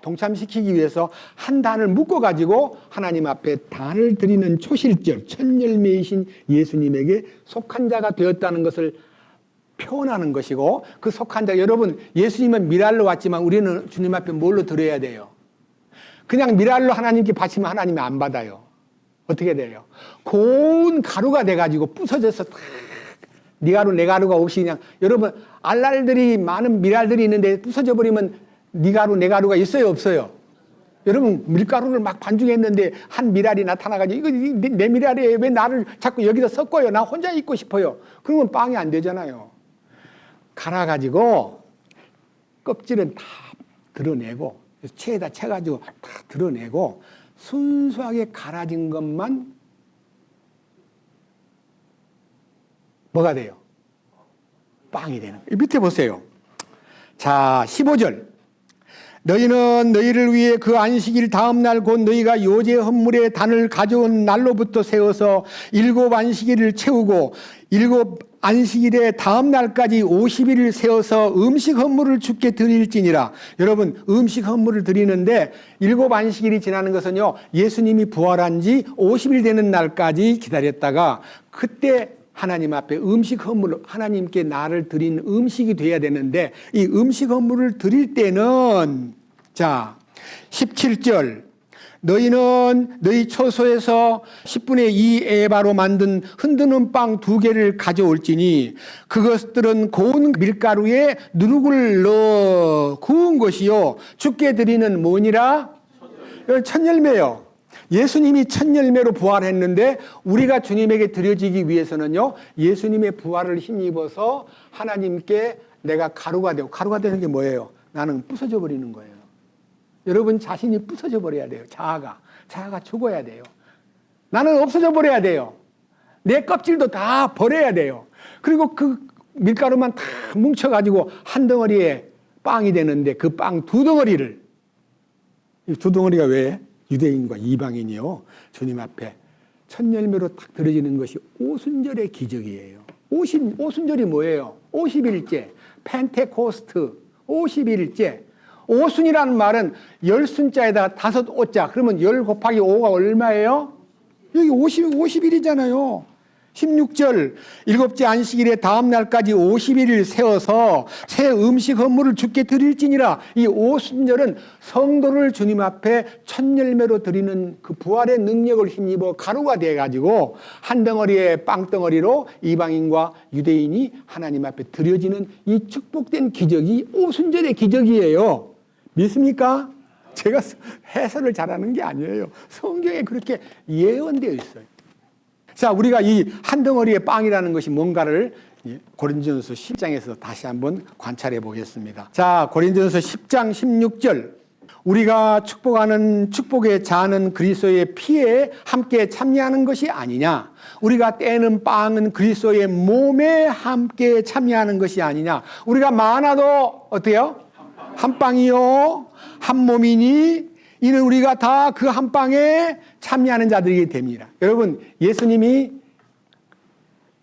동참시키기 위해서 한 단을 묶어가지고 하나님 앞에 단을 드리는 초실절 첫 열매이신 예수님에게 속한 자가 되었다는 것을 표현하는 것이고 그 속한 자 여러분 예수님은 미랄로 왔지만 우리는 주님 앞에 뭘로 드려야 돼요? 그냥 미랄로 하나님께 바치면 하나님이 안 받아요. 어떻게 돼요? 고운 가루가 돼가지고 부서져서 네 가루 내 가루가 없이 그냥 여러분 알랄들이 많은 미랄들이 있는데 부서져 버리면 네 가루 내 가루가 있어요 없어요? 여러분 밀가루를 막 반죽했는데 한 미랄이 나타나가지고 이거 내 미랄이에요 왜 나를 자꾸 여기서 섞어요 나 혼자 있고 싶어요 그러면 빵이 안 되잖아요. 갈아가지고 껍질은 다 드러내고 체에다 채가지고 다 드러내고 순수하게 갈아진 것만 뭐가 돼요? 빵이 되는 거예요. 밑에 보세요. 자 15절 너희는 너희를 위해 그 안식일 다음 날 곧 너희가 요제 헌물의 단을 가져온 날로부터 세워서 7 안식일을 채우고 7 안식일의 다음 날까지 50일을 세워서 음식 헌물을 주께 드릴지니라. 여러분 음식 헌물을 드리는데 7 안식일이 지나는 것은요 예수님이 부활한 지 50일 되는 날까지 기다렸다가 그때 하나님 앞에 음식 헌물을 하나님께 나를 드린 음식이 돼야 되는데 이 음식 헌물을 드릴 때는 자 17절 너희는 너희 처소에서 10분의 2 에바로 만든 흔드는 빵 2개를 가져올지니 그것들은 고운 밀가루에 누룩을 넣어 구운 것이요 주께 드리는 뭐니라? 첫 열매요. 예수님이 첫 열매로 부활했는데 우리가 주님에게 드려지기 위해서는요 예수님의 부활을 힘입어서 하나님께 내가 가루가 되는 게 뭐예요? 나는 부서져 버리는 거예요. 여러분 자신이 부서져 버려야 돼요. 자아가 죽어야 돼요. 나는 없어져 버려야 돼요. 내 껍질도 다 버려야 돼요. 그리고 그 밀가루만 다 뭉쳐가지고 한 덩어리에 빵이 되는데 그 빵 2덩어리를 이 2덩어리가 왜? 유대인과 이방인이요 주님 앞에 첫 열매로 딱 들어지는 것이 오순절의 기적이에요. 오순절이 뭐예요? 50일째 펜테코스트 50일째 오순이라는 말은 10순자에다가 5오자 그러면 10 곱하기 5가 얼마예요? 여기 50일이잖아요. 16절 7째 안식일의 다음 날까지 50일을 세워서 새 음식 헌물을 주께 드릴지니라. 이 오순절은 성도를 주님 앞에 첫 열매로 드리는 그 부활의 능력을 힘입어 가루가 돼가지고 한 덩어리의 빵덩어리로 이방인과 유대인이 하나님 앞에 드려지는 이 축복된 기적이 오순절의 기적이에요. 믿습니까? 제가 해설을 잘하는 게 아니에요. 성경에 그렇게 예언되어 있어요. 자, 우리가 이 한 덩어리의 빵이라는 것이 뭔가를 고린도전서 10장에서 다시 한번 관찰해 보겠습니다. 자, 고린도전서 10장 16절 우리가 축복하는 축복에 자는 그리스도의 피에 함께 참여하는 것이 아니냐. 우리가 떼는 빵은 그리스도의 몸에 함께 참여하는 것이 아니냐. 우리가 많아도 어때요? 한 빵이요, 한 몸이니 이는 우리가 다 그 한 빵에 참여하는 자들이 됩니다. 여러분, 예수님이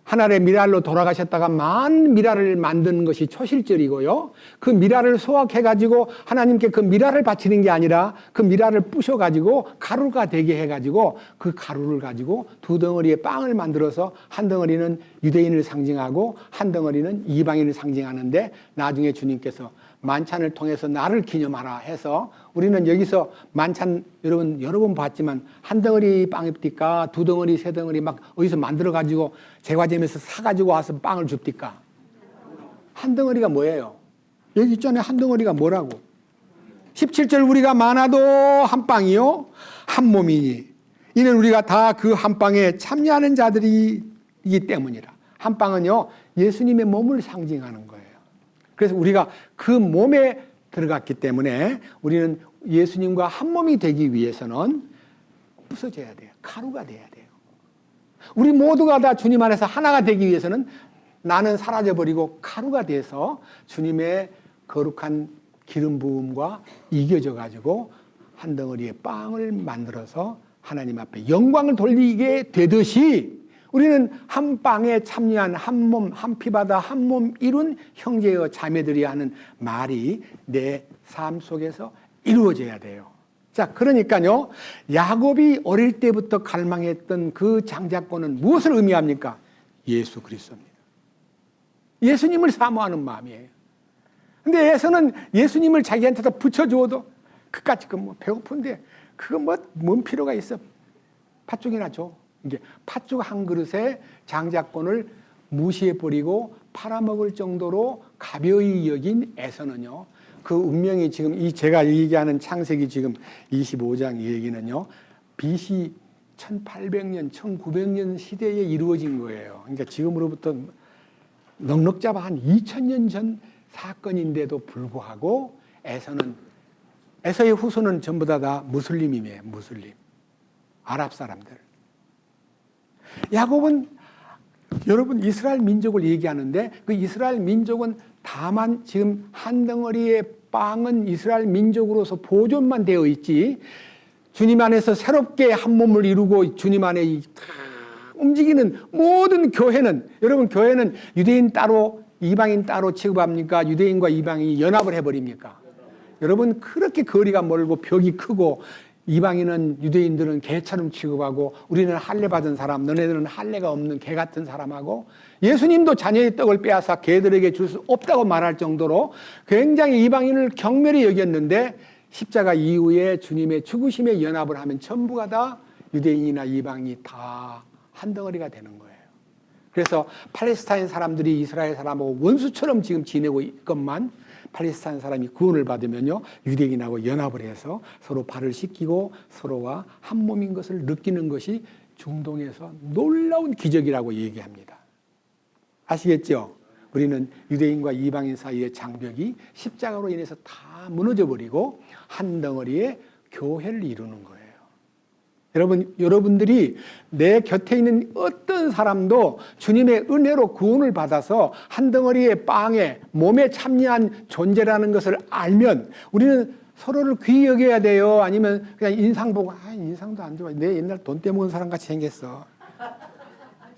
하늘의 미랄로 돌아가셨다가 많은 미랄을 만드는 것이 초실절이고요. 그 미랄을 소확해가지고 하나님께 그 미랄을 바치는 게 아니라 그 미랄을 부셔가지고 가루가 되게 해가지고 그 가루를 가지고 두 덩어리의 빵을 만들어서 한 덩어리는 유대인을 상징하고 한 덩어리는 이방인을 상징하는데 나중에 주님께서 만찬을 통해서 나를 기념하라 해서 우리는 여기서 만찬 여러 번 봤지만 한 덩어리 빵입니까? 두 덩어리, 세 덩어리 막 어디서 만들어가지고 제과점에서 사가지고 와서 빵을 줍니까? 한 덩어리가 뭐예요? 여기 있잖아요. 한 덩어리가 뭐라고? 17절 우리가 많아도 한 빵이요 한 몸이니 이는 우리가 다 그 한 빵에 참여하는 자들이기 때문이라. 한 빵은요 예수님의 몸을 상징하는 거예요. 그래서 우리가 그 몸에 들어갔기 때문에 우리는 예수님과 한 몸이 되기 위해서는 부서져야 돼요. 가루가 돼야 돼요. 우리 모두가 다 주님 안에서 하나가 되기 위해서는 나는 사라져버리고 가루가 돼서 주님의 거룩한 기름 부음과 이겨져 가지고 한 덩어리의 빵을 만들어서 하나님 앞에 영광을 돌리게 되듯이 우리는 한 빵에 참여한 한 몸, 한 피바다 한 몸 이룬 형제여 자매들이야 하는 말이 내 삶 속에서 이루어져야 돼요. 자, 그러니까요, 야곱이 어릴 때부터 갈망했던 그 장자권은 무엇을 의미합니까? 예수 그리스도입니다. 예수님을 사모하는 마음이에요. 근데 에서는 예수님을 자기한테다 붙여주어도 그까짓 건 뭐 배고픈데 그거 뭔 필요가 있어? 팥죽이나 줘. 이게 팥죽 한 그릇에 장자권을 무시해버리고 팔아먹을 정도로 가벼이 여긴 에서는요, 그 운명이 지금 제가 얘기하는 창세기 지금 25장 얘기는요, BC 1800년, 1900년 시대에 이루어진 거예요. 그러니까 지금으로부터 넉넉 잡아 한 2000년 전 사건인데도 불구하고 에서의 후손은 전부 다 무슬림이에요. 무슬림. 아랍 사람들. 야곱은 여러분 이스라엘 민족을 얘기하는데 그 이스라엘 민족은 다만 지금 한 덩어리의 빵은 이스라엘 민족으로서 보존만 되어 있지 주님 안에서 새롭게 한 몸을 이루고 주님 안에 움직이는 모든 교회는 여러분 교회는 유대인 따로 이방인 따로 취급합니까? 유대인과 이방인이 연합을 해버립니까? 여러분 그렇게 거리가 멀고 벽이 크고 이방인은 유대인들은 개처럼 취급하고 우리는 할례 받은 사람 너네들은 할례가 없는 개 같은 사람하고 예수님도 자녀의 떡을 빼앗아 개들에게 줄 수 없다고 말할 정도로 굉장히 이방인을 경멸히 여겼는데 십자가 이후에 주님의 죽으심에 연합을 하면 전부가 다 유대인이나 이방인이 다 한 덩어리가 되는 거예요. 그래서 팔레스타인 사람들이 이스라엘 사람하고 원수처럼 지금 지내고 있건만 팔레스타인 사람이 구원을 받으면요 유대인하고 연합을 해서 서로 발을 씻기고 서로가 한 몸인 것을 느끼는 것이 중동에서 놀라운 기적이라고 얘기합니다. 아시겠죠? 우리는 유대인과 이방인 사이의 장벽이 십자가로 인해서 다 무너져 버리고 한 덩어리의 교회를 이루는 거예요. 여러분들이 내 곁에 있는 어떤 사람도 주님의 은혜로 구원을 받아서 한 덩어리의 빵에 몸에 참여한 존재라는 것을 알면 우리는 서로를 귀히 여겨야 돼요? 아니면 그냥 인상 보고 인상도 안 좋아. 내 옛날 돈 떼먹은 사람 같이 생겼어.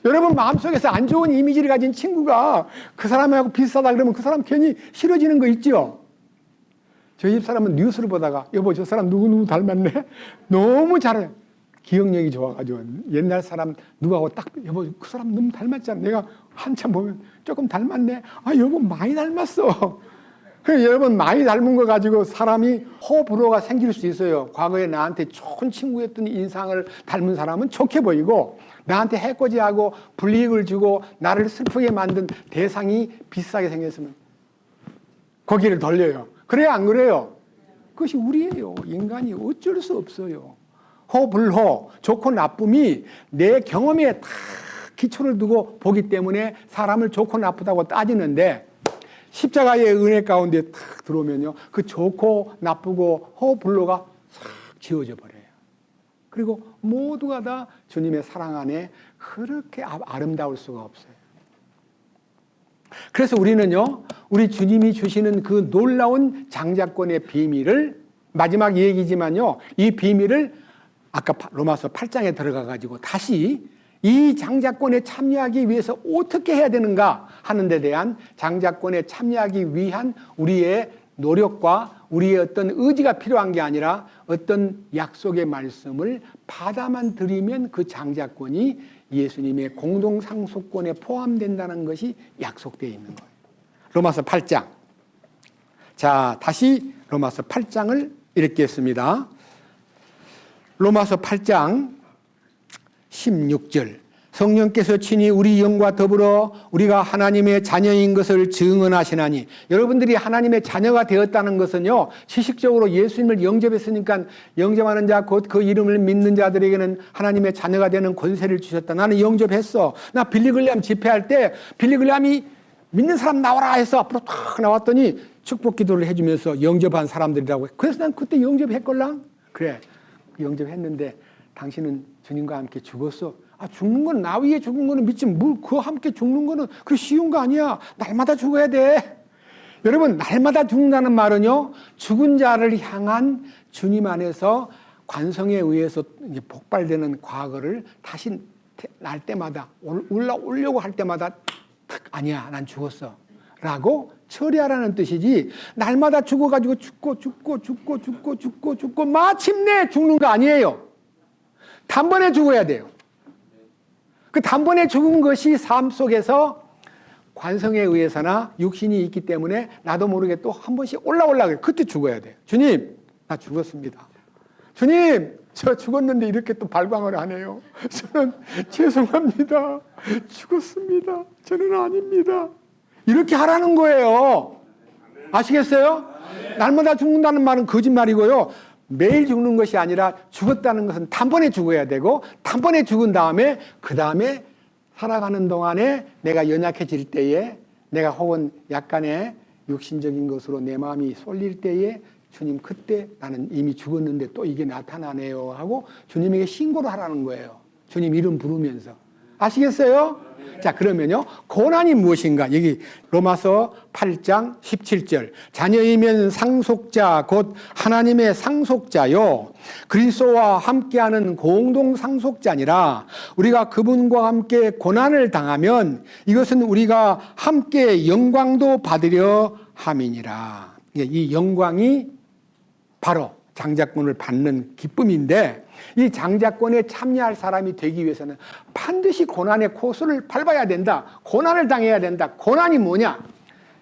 여러분 마음속에서 안 좋은 이미지를 가진 친구가 그 사람하고 비슷하다 그러면 그 사람 괜히 싫어지는 거 있죠? 저희 집 사람은 뉴스를 보다가 여보 저 사람 누구누구 닮았네? 너무 잘해. 기억력이 좋아가지고 옛날 사람 누구하고 딱 여보 그 사람 너무 닮았잖아. 내가 한참 보면 조금 닮았네. 여보 많이 닮았어. 그래서 여러분 많이 닮은 거 가지고 사람이 호불호가 생길 수 있어요. 과거에 나한테 좋은 친구였던 인상을 닮은 사람은 좋게 보이고 나한테 해코지하고 불이익을 주고 나를 슬프게 만든 대상이 비슷하게 생겼으면 고개를 돌려요. 그래요 안 그래요? 그것이 우리예요. 인간이 어쩔 수 없어요. 호불호, 좋고 나쁨이 내 경험에 다 기초를 두고 보기 때문에 사람을 좋고 나쁘다고 따지는데 십자가의 은혜 가운데 탁 들어오면요, 그 좋고 나쁘고 허블로가 싹 지워져 버려요. 그리고 모두가 다 주님의 사랑 안에 그렇게 아름다울 수가 없어요. 그래서 우리는요, 우리 주님이 주시는 그 놀라운 장자권의 비밀을, 마지막 얘기지만요, 이 비밀을 아까 로마서 8장에 들어가 가지고 다시 이 장자권에 참여하기 위해서 어떻게 해야 되는가 하는 데 대한, 장자권에 참여하기 위한 우리의 노력과 우리의 어떤 의지가 필요한 게 아니라 어떤 약속의 말씀을 받아만 들이면 그 장자권이 예수님의 공동상속권에 포함된다는 것이 약속되어 있는 거예요. 로마서 8장. 자, 다시 로마서 8장을 읽겠습니다. 로마서 8장 16절. 성령께서 친히 우리 영과 더불어 우리가 하나님의 자녀인 것을 증언하시나니, 여러분들이 하나님의 자녀가 되었다는 것은요, 지식적으로 예수님을 영접했으니까 영접하는 자 곧 그 이름을 믿는 자들에게는 하나님의 자녀가 되는 권세를 주셨다. 나는 영접했어. 나 빌리글리암 집회할 때 빌리글리암이 믿는 사람 나와라 해서 앞으로 탁 나왔더니 축복 기도를 해주면서 영접한 사람들이라고. 그래서 난 그때 영접했걸랑. 그래, 영접했는데 당신은 주님과 함께 죽었어. 아, 죽는 건, 나 위에 죽은 거는 믿지, 뭘 그와 함께 죽는 거는 그렇게 쉬운 거 아니야. 날마다 죽어야 돼. 여러분, 날마다 죽는다는 말은요, 죽은 자를 향한 주님 안에서 관성에 의해서 이제 폭발되는 과거를 다시 날 때마다, 올라오려고 할 때마다 아니야, 난 죽었어 라고 처리하라는 뜻이지, 날마다 죽어가지고 죽고 마침내 죽는 거 아니에요. 단번에 죽어야 돼요. 그 단번에 죽은 것이 삶 속에서 관성에 의해서나 육신이 있기 때문에 나도 모르게 또 한 번씩 올라오려고, 그때 죽어야 돼요. 주님, 나 죽었습니다. 주님, 저 죽었는데 이렇게 또 발광을 하네요. 저는 죄송합니다. 죽었습니다. 저는 아닙니다. 이렇게 하라는 거예요. 아시겠어요? 날마다 죽는다는 말은 거짓말이고요. 매일 죽는 것이 아니라 죽었다는 것은 단번에 죽어야 되고, 단번에 죽은 다음에 그 다음에 살아가는 동안에 내가 연약해질 때에, 내가 혹은 약간의 육신적인 것으로 내 마음이 쏠릴 때에 주님, 그때 나는 이미 죽었는데 또 이게 나타나네요 하고 주님에게 신고를 하라는 거예요. 주님 이름 부르면서. 아시겠어요? 자, 그러면요, 고난이 무엇인가? 여기 로마서 8장 17절. 자녀이면 상속자 곧 하나님의 상속자요, 그리스도와 함께하는 공동 상속자니라. 우리가 그분과 함께 고난을 당하면 이것은 우리가 함께 영광도 받으려 함이니라. 이 영광이 바로 장자권을 받는 기쁨인데, 이 장자권에 참여할 사람이 되기 위해서는 반드시 고난의 코스를 밟아야 된다. 고난을 당해야 된다. 고난이 뭐냐?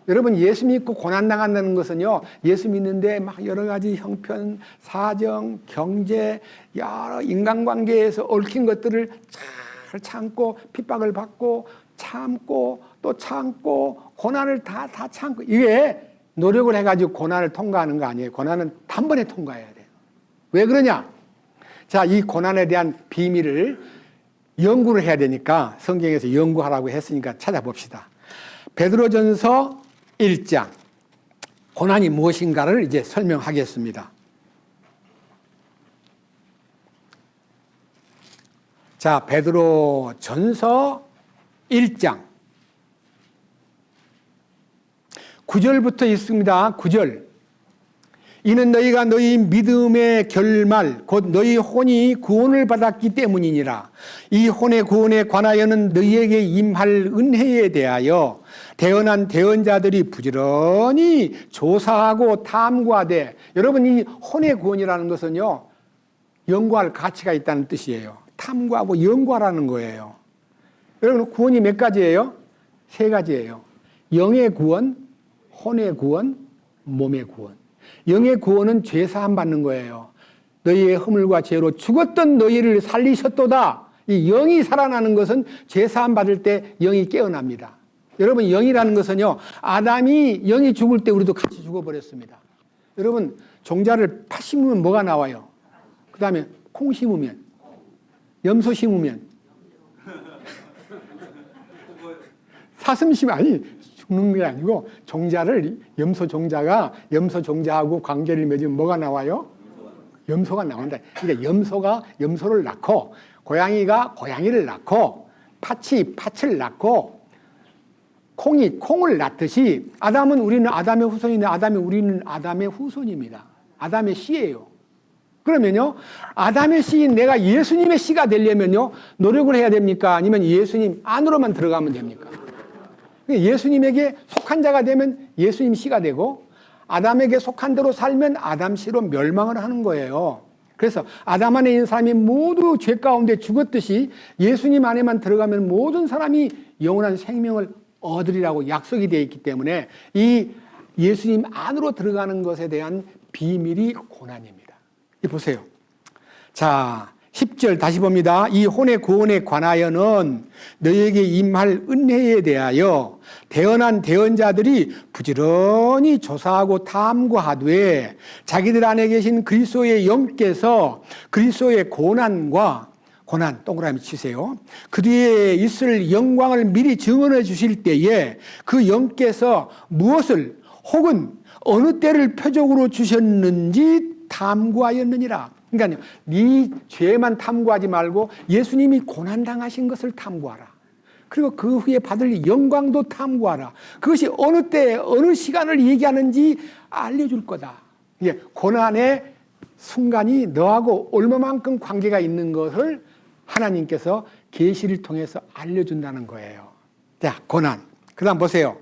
여러분, 예수 믿고 고난 당한다는 것은요, 예수 믿는데 막 여러 가지 형편, 사정, 경제, 여러 인간관계에서 얽힌 것들을 잘 참고, 핍박을 받고, 참고, 또 참고, 고난을 다 참고, 이게 노력을 해가지고 고난을 통과하는 거 아니에요. 고난은 단번에 통과해야 돼요. 왜 그러냐? 자, 이 고난에 대한 비밀을 연구를 해야 되니까 성경에서 연구하라고 했으니까 찾아봅시다. 베드로전서 1장. 고난이 무엇인가를 이제 설명하겠습니다. 자, 베드로전서 1장. 9절부터 있습니다. 9절. 이는 너희가 너희 믿음의 결말 곧 너희 혼이 구원을 받았기 때문이니라. 이 혼의 구원에 관하여는 너희에게 임할 은혜에 대하여 대언한 대언자들이 부지런히 조사하고 탐구하되, 여러분, 이 혼의 구원이라는 것은요, 연구할 가치가 있다는 뜻이에요. 탐구하고 연구하라는 거예요. 여러분, 구원이 몇 가지예요? 세 가지예요. 영의 구원, 혼의 구원, 몸의 구원. 영의 구원은 죄 사함 받는 거예요. 너희의 허물과 죄로 죽었던 너희를 살리셨도다. 이 영이 살아나는 것은 죄 사함 받을 때 영이 깨어납니다. 여러분, 영이라는 것은요, 아담이 영이 죽을 때 우리도 같이 죽어버렸습니다. 여러분, 종자를 팥 심으면 뭐가 나와요? 그 다음에 콩 심으면, 염소 심으면, 사슴 심으면, 아니, 묻는 게 아니고 종자를 염소 종자하고 관계를 맺으면 뭐가 나와요? 염소가 나온다. 그러니까 염소가 염소를 낳고 고양이가 고양이를 낳고 팥이 팥을 낳고 콩이 콩을 낳듯이 우리는 아담의 후손인데 우리는 아담의 후손입니다. 아담의 씨예요. 그러면요, 아담의 씨인 내가 예수님의 씨가 되려면요, 노력을 해야 됩니까? 아니면 예수님 안으로만 들어가면 됩니까? 예수님에게 속한 자가 되면 예수님 씨가 되고, 아담에게 속한 대로 살면 아담 씨로 멸망을 하는 거예요. 그래서 아담 안에 있는 사람이 모두 죄 가운데 죽었듯이 예수님 안에만 들어가면 모든 사람이 영원한 생명을 얻으리라고 약속이 되어 있기 때문에 이 예수님 안으로 들어가는 것에 대한 비밀이 고난입니다. 보세요. 자, 10절 다시 봅니다. 이 혼의 구원에 관하여는 너희에게 임할 은혜에 대하여 대언한 대언자들이 부지런히 조사하고 탐구하되 자기들 안에 계신 그리스도의 영께서 그리스도의 고난 동그라미 치세요. 그 뒤에 있을 영광을 미리 증언해 주실 때에 그 영께서 무엇을 혹은 어느 때를 표적으로 주셨는지 탐구하였느니라. 그러니까요, 네 죄만 탐구하지 말고 예수님이 고난당하신 것을 탐구하라. 그리고 그 후에 받을 영광도 탐구하라. 그것이 어느 때 어느 시간을 얘기하는지 알려줄 거다. 이게 고난의 순간이 너하고 얼마만큼 관계가 있는 것을 하나님께서 계시를 통해서 알려준다는 거예요. 자, 고난. 그 다음 보세요.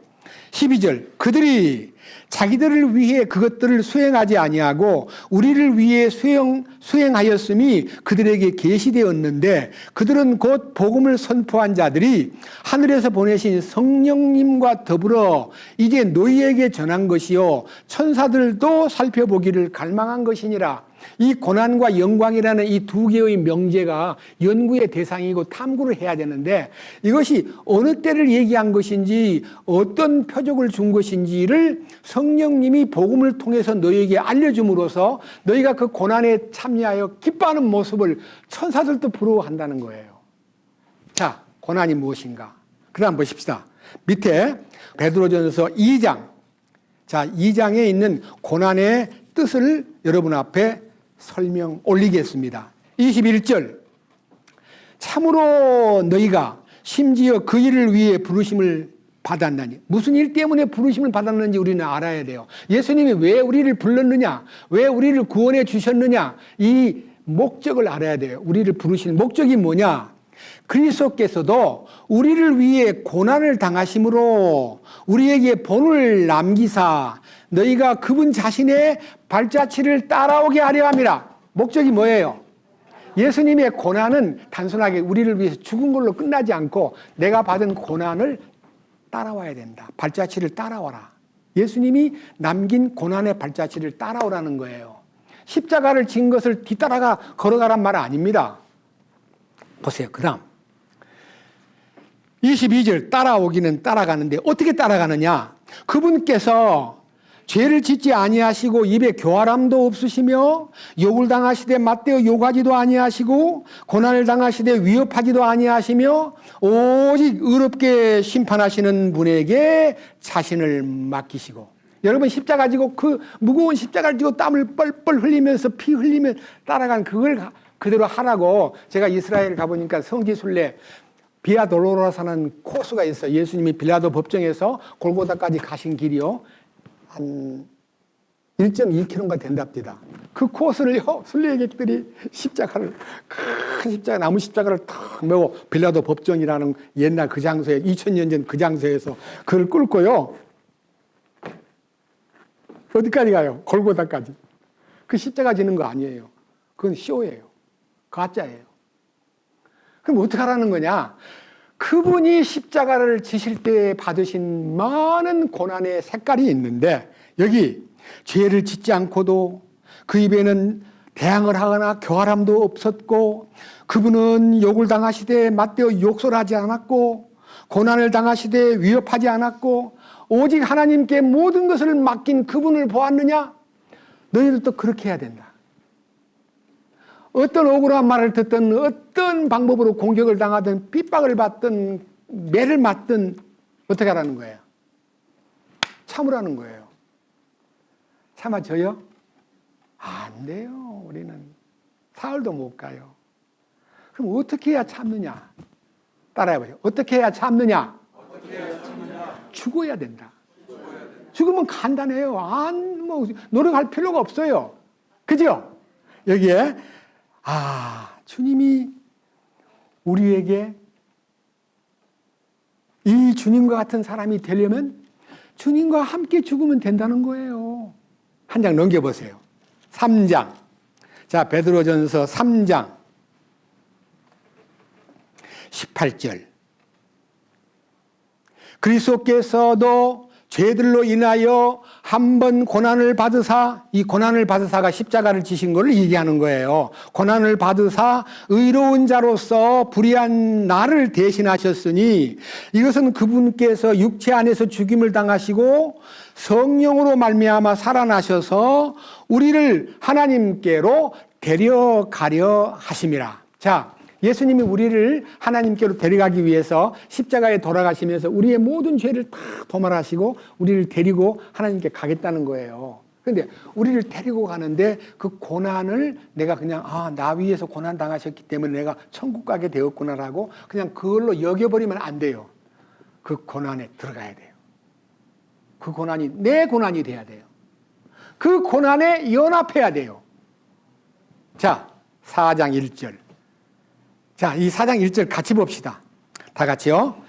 12절. 그들이 자기들을 위해 그것들을 수행하지 아니하고 우리를 위해 수행하였음이 그들에게 계시되었는데 그들은 곧 복음을 선포한 자들이 하늘에서 보내신 성령님과 더불어 이제 너희에게 전한 것이요 천사들도 살펴보기를 갈망한 것이니라. 이 고난과 영광이라는 이 두 개의 명제가 연구의 대상이고 탐구를 해야 되는데 이것이 어느 때를 얘기한 것인지 어떤 표적을 준 것인지를 성령님이 복음을 통해서 너희에게 알려줌으로써 너희가 그 고난에 참여하여 기뻐하는 모습을 천사들도 부러워한다는 거예요. 자, 고난이 무엇인가? 그 다음 보십시다. 밑에 베드로전서 2장. 자, 2장에 있는 고난의 뜻을 여러분 앞에 설명 올리겠습니다. 21절. 참으로 너희가 심지어 그 일을 위해 부르심을 받았나니. 무슨 일 때문에 부르심을 받았는지 우리는 알아야 돼요. 예수님이 왜 우리를 불렀느냐, 왜 우리를 구원해 주셨느냐, 이 목적을 알아야 돼요. 우리를 부르시는 목적이 뭐냐? 그리스도께서도 우리를 위해 고난을 당하심으로 우리에게 본을 남기사 너희가 그분 자신의 발자취를 따라오게 하려 함이라. 목적이 뭐예요? 예수님의 고난은 단순하게 우리를 위해서 죽은 걸로 끝나지 않고 내가 받은 고난을 따라와야 된다. 발자취를 따라와라. 예수님이 남긴 고난의 발자취를 따라오라는 거예요. 십자가를 진 것을 뒤따라가 걸어가란 말 아닙니다. 보세요. 그 다음 22절. 따라오기는 따라가는데 어떻게 따라가느냐? 그분께서 죄를 짓지 아니하시고 입에 교활함도 없으시며 욕을 당하시되 맞대어 욕하지도 아니하시고 고난을 당하시되 위협하지도 아니하시며 오직 의롭게 심판하시는 분에게 자신을 맡기시고. 여러분 십자가 지고 그 무거운 십자가를 지고 땀을 뻘뻘 흘리면서 피 흘리면 따라간 그걸 그대로 하라고. 제가 이스라엘 가보니까 성지순례 비아 돌로로라사는 코스가 있어요. 예수님이 빌라도 법정에서 골고다까지 가신 길이요. 한 1.2km가 된답니다. 그 코스를요, 순례객들이 십자가를, 큰 십자가, 나무 십자가를 탁 메고 빌라도 법정이라는 옛날 그 장소에, 2000년 전 그 장소에서 그걸 끌고요. 어디까지 가요? 골고다까지. 그 십자가 지는 거 아니에요. 그건 쇼예요. 가짜예요. 그럼 어떻게 하라는 거냐? 그분이 십자가를 지실 때 받으신 많은 고난의 색깔이 있는데 여기 죄를 짓지 않고도 그 입에는 대항을 하거나 교활함도 없었고 그분은 욕을 당하시되 맞대어 욕설하지 않았고 고난을 당하시되 위협하지 않았고 오직 하나님께 모든 것을 맡긴 그분을 보았느냐? 너희들도 그렇게 해야 된다. 어떤 억울한 말을 듣든 어떤 방법으로 공격을 당하든 핍박을 받든 매를 맞든 어떻게 하라는 거예요? 참으라는 거예요. 참아줘요? 안 돼요. 우리는 사흘도 못 가요. 그럼 어떻게 해야 참느냐? 따라해봐요. 어떻게 해야 참느냐? 죽어야 된다. 죽으면 간단해요. 뭐 노력할 필요가 없어요. 그죠? 여기에 주님이 우리에게 이 주님과 같은 사람이 되려면 주님과 함께 죽으면 된다는 거예요. 한 장 넘겨보세요. 3장. 자, 베드로전서 3장 18절. 그리스도께서도 죄들로 인하여 한 번 고난을 받으사, 이 고난을 받으사가 십자가를 지신 것을 얘기하는 거예요. 고난을 받으사 의로운 자로서 불의한 나를 대신하셨으니 이것은 그분께서 육체 안에서 죽임을 당하시고 성령으로 말미암아 살아나셔서 우리를 하나님께로 데려가려 하심이라. 자, 예수님이 우리를 하나님께로 데려가기 위해서 십자가에 돌아가시면서 우리의 모든 죄를 다 도말하시고 우리를 데리고 하나님께 가겠다는 거예요. 그런데 우리를 데리고 가는데 그 고난을 내가 그냥 나 위해서 고난 당하셨기 때문에 내가 천국 가게 되었구나라고 그냥 그걸로 여겨버리면 안 돼요. 그 고난에 들어가야 돼요. 그 고난이 내 고난이 돼야 돼요. 그 고난에 연합해야 돼요. 자, 4장 1절. 자, 이 4장 1절 같이 봅시다. 다 같이요.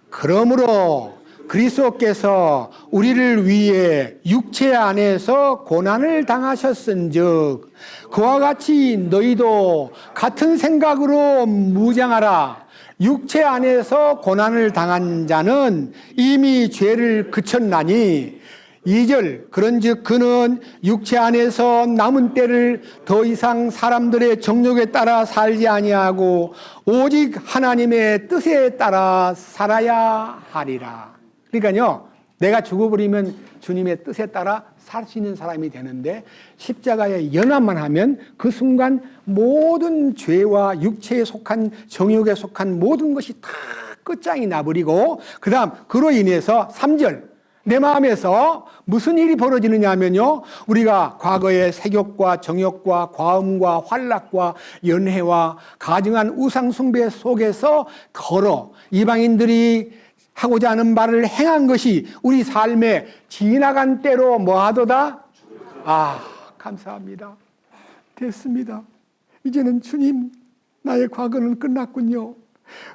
그러므로 그리스도께서 우리를 위해 육체 안에서 고난을 당하셨은즉 그와 같이 너희도 같은 생각으로 무장하라. 육체 안에서 고난을 당한 자는 이미 죄를 그쳤나니 2절 그런즉 그는 육체 안에서 남은 때를 더 이상 사람들의 정욕에 따라 살지 아니하고 오직 하나님의 뜻에 따라 살아야 하리라. 그러니까요, 내가 죽어버리면 주님의 뜻에 따라 살 수 있는 사람이 되는데 십자가에 연합만 하면 그 순간 모든 죄와 육체에 속한 정욕에 속한 모든 것이 다 끝장이 나버리고 그 다음 그로 인해서 3절 내 마음에서 무슨 일이 벌어지느냐 하면요, 우리가 과거의 색욕과 정욕과 과음과 환락과 연회와 가증한 우상 숭배 속에서 걸어 이방인들이 하고자 하는 바를 행한 것이 우리 삶에 지나간 때로 뭐하도다? 감사합니다. 됐습니다. 이제는 주님, 나의 과거는 끝났군요.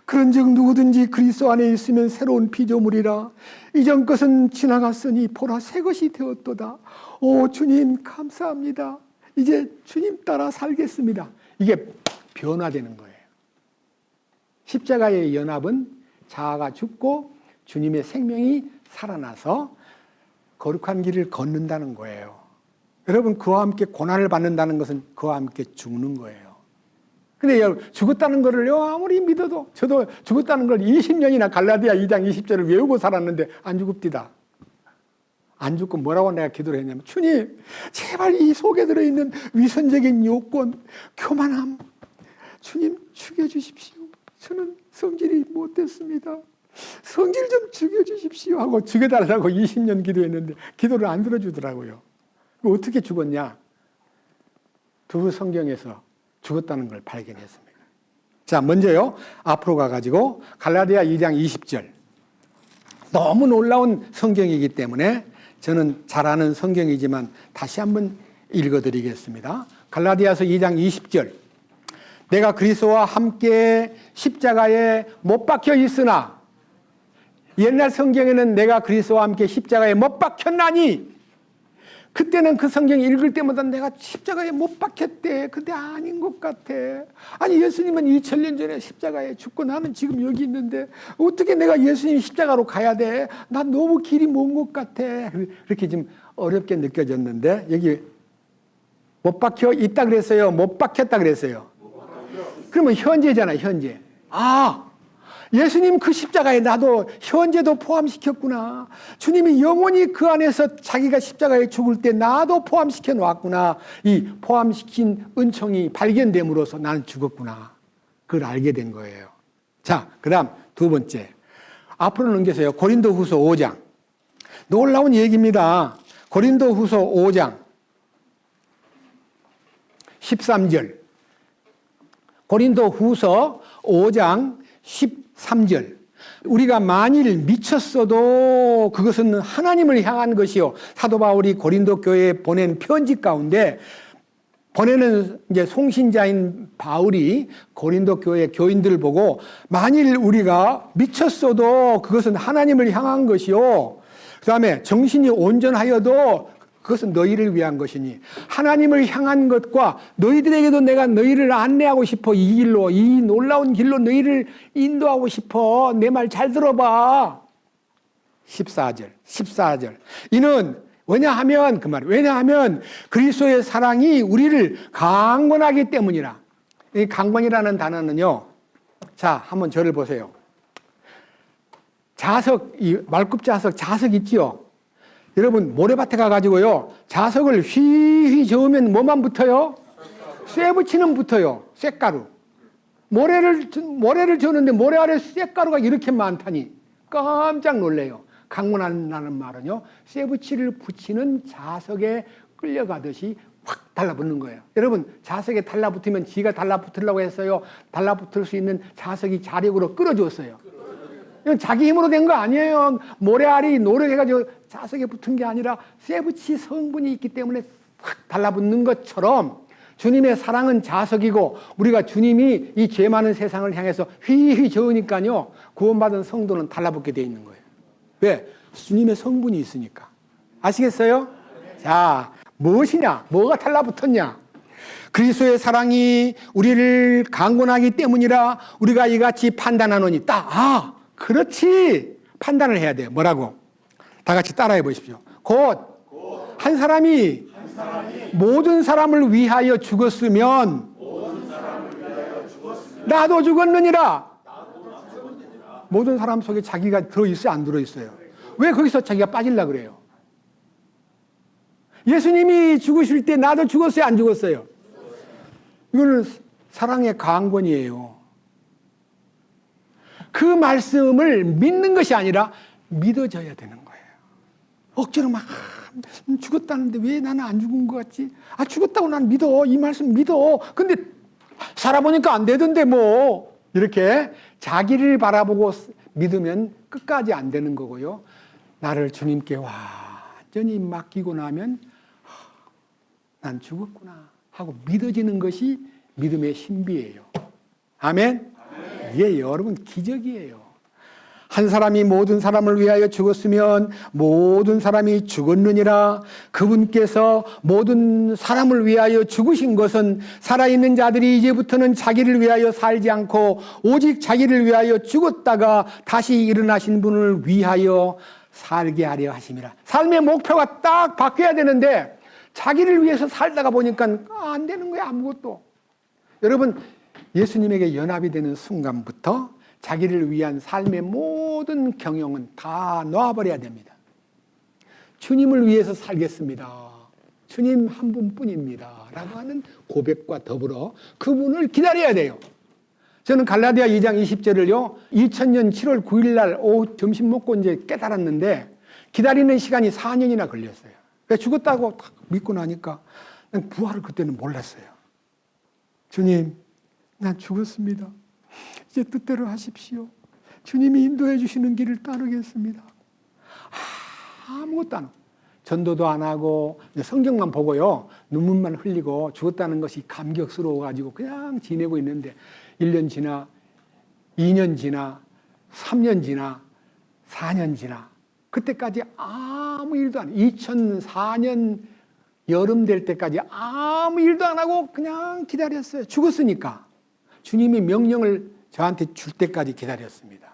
그런즉 누구든지 그리스도 안에 있으면 새로운 피조물이라. 이전 것은 지나갔으니 보라 새 것이 되었도다. 오 주님 감사합니다. 이제 주님 따라 살겠습니다. 이게 변화되는 거예요. 십자가의 연합은 자아가 죽고 주님의 생명이 살아나서 거룩한 길을 걷는다는 거예요. 여러분, 그와 함께 고난을 받는다는 것은 그와 함께 죽는 거예요. 근데 죽었다는 것을 아무리 믿어도, 저도 죽었다는 걸 20년이나 갈라디아 2장 20절을 외우고 살았는데 안 죽읍디다. 안 죽고 뭐라고 내가 기도를 했냐면, 주님 제발 이 속에 들어있는 위선적인 요건, 교만함, 주님 죽여주십시오. 저는 성질이 못됐습니다. 성질 좀 죽여주십시오 하고 죽여달라고 20년 기도했는데 기도를 안 들어주더라고요. 어떻게 죽었냐? 두 성경에서 죽었다는 걸 발견했습니다. 자, 먼저요, 앞으로 가가지고 갈라디아 2장 20절. 너무 놀라운 성경이기 때문에 저는 잘 아는 성경이지만 다시 한번 읽어드리겠습니다. 갈라디아서 2장 20절. 내가 그리스도와 함께 십자가에 못 박혀 있으나, 옛날 성경에는 내가 그리스도와 함께 십자가에 못 박혔나니, 그때는 그 성경 읽을 때마다 내가 십자가에 못 박혔대. 근데 아닌 것 같아. 아니, 예수님은 2000년 전에 십자가에 죽고 나는 지금 여기 있는데 어떻게 내가 예수님 십자가로 가야 돼? 난 너무 길이 먼 것 같아. 그렇게 좀 어렵게 느껴졌는데, 여기 못 박혀 있다 그랬어요? 못 박혔다 그랬어요? 그러면 현재잖아, 현재. 예수님 그 십자가에 나도 현재도 포함시켰구나. 주님이 영원히 그 안에서 자기가 십자가에 죽을 때 나도 포함시켜 놓았구나. 이 포함시킨 은총이 발견됨으로써 나는 죽었구나. 그걸 알게 된 거예요. 자, 그 다음 두 번째. 앞으로 넘겨서요. 고린도후서 5장. 놀라운 얘기입니다. 고린도후서 5장 13절. 고린도후서 5장 13절. 우리가 만일 미쳤어도 그것은 하나님을 향한 것이요. 사도 바울이 고린도 교회에 보낸 편지 가운데 보내는 이제 송신자인 바울이 고린도 교회 교인들을 보고 만일 우리가 미쳤어도 그것은 하나님을 향한 것이요. 그 다음에 정신이 온전하여도 그것은 너희를 위한 것이니 하나님을 향한 것과 너희들에게도 내가 너희를 안내하고 싶어. 이 길로, 이 놀라운 길로 너희를 인도하고 싶어. 내 말 잘 들어봐. 14절. 이는 왜냐하면 그 말, 왜냐하면 그리스도의 사랑이 우리를 강권하기 때문이라. 이 강권이라는 단어는요. 자, 한번 저를 보세요. 자석, 이 말굽 자석 있지요? 여러분 모래밭에 가가지고요 자석을 휘휘 저으면 뭐만 붙어요? 쇠붙이는 붙어요. 쇠가루. 모래를 저는데 모래 아래 쇠가루가 이렇게 많다니 깜짝 놀래요. 강문한다는 말은요 쇠붙이를 붙이는 자석에 끌려가듯이 확 달라붙는 거예요. 여러분 자석에 달라붙으면 지가 달라붙으려고 했어요? 달라붙을 수 있는 자석이 자력으로 끌어줬어요. 이건 자기 힘으로 된 거 아니에요. 모래알이 노력해가지고 자석에 붙은 게 아니라 쇠붙이 성분이 있기 때문에 확 달라붙는 것처럼 주님의 사랑은 자석이고 우리가 주님이 이 죄 많은 세상을 향해서 휘휘 저으니까요 구원받은 성도는 달라붙게 돼 있는 거예요. 왜? 주님의 성분이 있으니까. 아시겠어요? 자, 무엇이냐? 뭐가 달라붙었냐? 그리스도의 사랑이 우리를 강권하기 때문이라 우리가 이같이 판단하노니 그렇지. 판단을 해야 돼요. 뭐라고? 다 같이 따라해 보십시오. 곧 한 사람이 모든 사람을 위하여 죽었으면 나도 죽었느니라. 모든 사람 속에 자기가 들어있어요? 안 들어있어요? 왜 거기서 자기가 빠지려고 그래요? 예수님이 죽으실 때 나도 죽었어요? 안 죽었어요? 이거는 사랑의 강권이에요. 그 말씀을 믿는 것이 아니라 믿어져야 되는 거예요. 억지로 막 죽었다는데 왜 나는 안 죽은 것 같지? 죽었다고 난 믿어. 이 말씀 믿어. 근데 살아보니까 안 되던데 뭐. 이렇게 자기를 바라보고 믿으면 끝까지 안 되는 거고요. 나를 주님께 완전히 맡기고 나면 난 죽었구나 하고 믿어지는 것이 믿음의 신비예요. 아멘? 이게 여러분 기적이에요. 한 사람이 모든 사람을 위하여 죽었으면 모든 사람이 죽었느니라. 그분께서 모든 사람을 위하여 죽으신 것은 살아있는 자들이 이제부터는 자기를 위하여 살지 않고 오직 자기를 위하여 죽었다가 다시 일어나신 분을 위하여 살게 하려 하심이라. 삶의 목표가 딱 바뀌어야 되는데 자기를 위해서 살다가 보니까 안 되는 거야. 아무것도. 여러분 예수님에게 연합이 되는 순간부터 자기를 위한 삶의 모든 경영은 다 놓아버려야 됩니다. 주님을 위해서 살겠습니다. 주님 한 분뿐입니다. 라고 하는 고백과 더불어 그분을 기다려야 돼요. 저는 갈라디아 2장 20절을요 2000년 7월 9일 날 오후 점심 먹고 이제 깨달았는데 기다리는 시간이 4년이나 걸렸어요. 왜 죽었다고 믿고 나니까 부활을 그때는 몰랐어요. 주님 난 죽었습니다. 이제 뜻대로 하십시오. 주님이 인도해 주시는 길을 따르겠습니다. 아무것도 안 하고 전도도 안 하고 성경만 보고요. 눈물만 흘리고 죽었다는 것이 감격스러워가지고 그냥 지내고 있는데 1년 지나 2년 지나 3년 지나 4년 지나 그때까지 아무 일도 안 해요. 2004년 여름 될 때까지 아무 일도 안 하고 그냥 기다렸어요. 죽었으니까. 주님이 명령을 저한테 줄 때까지 기다렸습니다.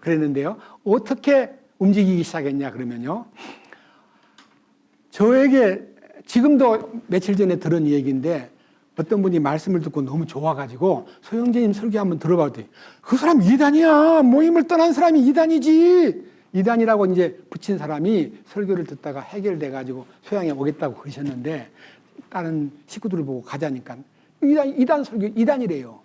그랬는데요. 어떻게 움직이기 시작했냐 그러면요. 저에게 지금도 며칠 전에 들은 얘기인데 어떤 분이 말씀을 듣고 너무 좋아가지고 소영재님 설교 한번 들어봤더니 그 사람 이단이야. 모임을 떠난 사람이 이단이지. 이단이라고 이제 붙인 사람이 설교를 듣다가 해결돼가지고 소양에 오겠다고 그러셨는데 다른 식구들을 보고 가자니까 이단 설교 이단이래요.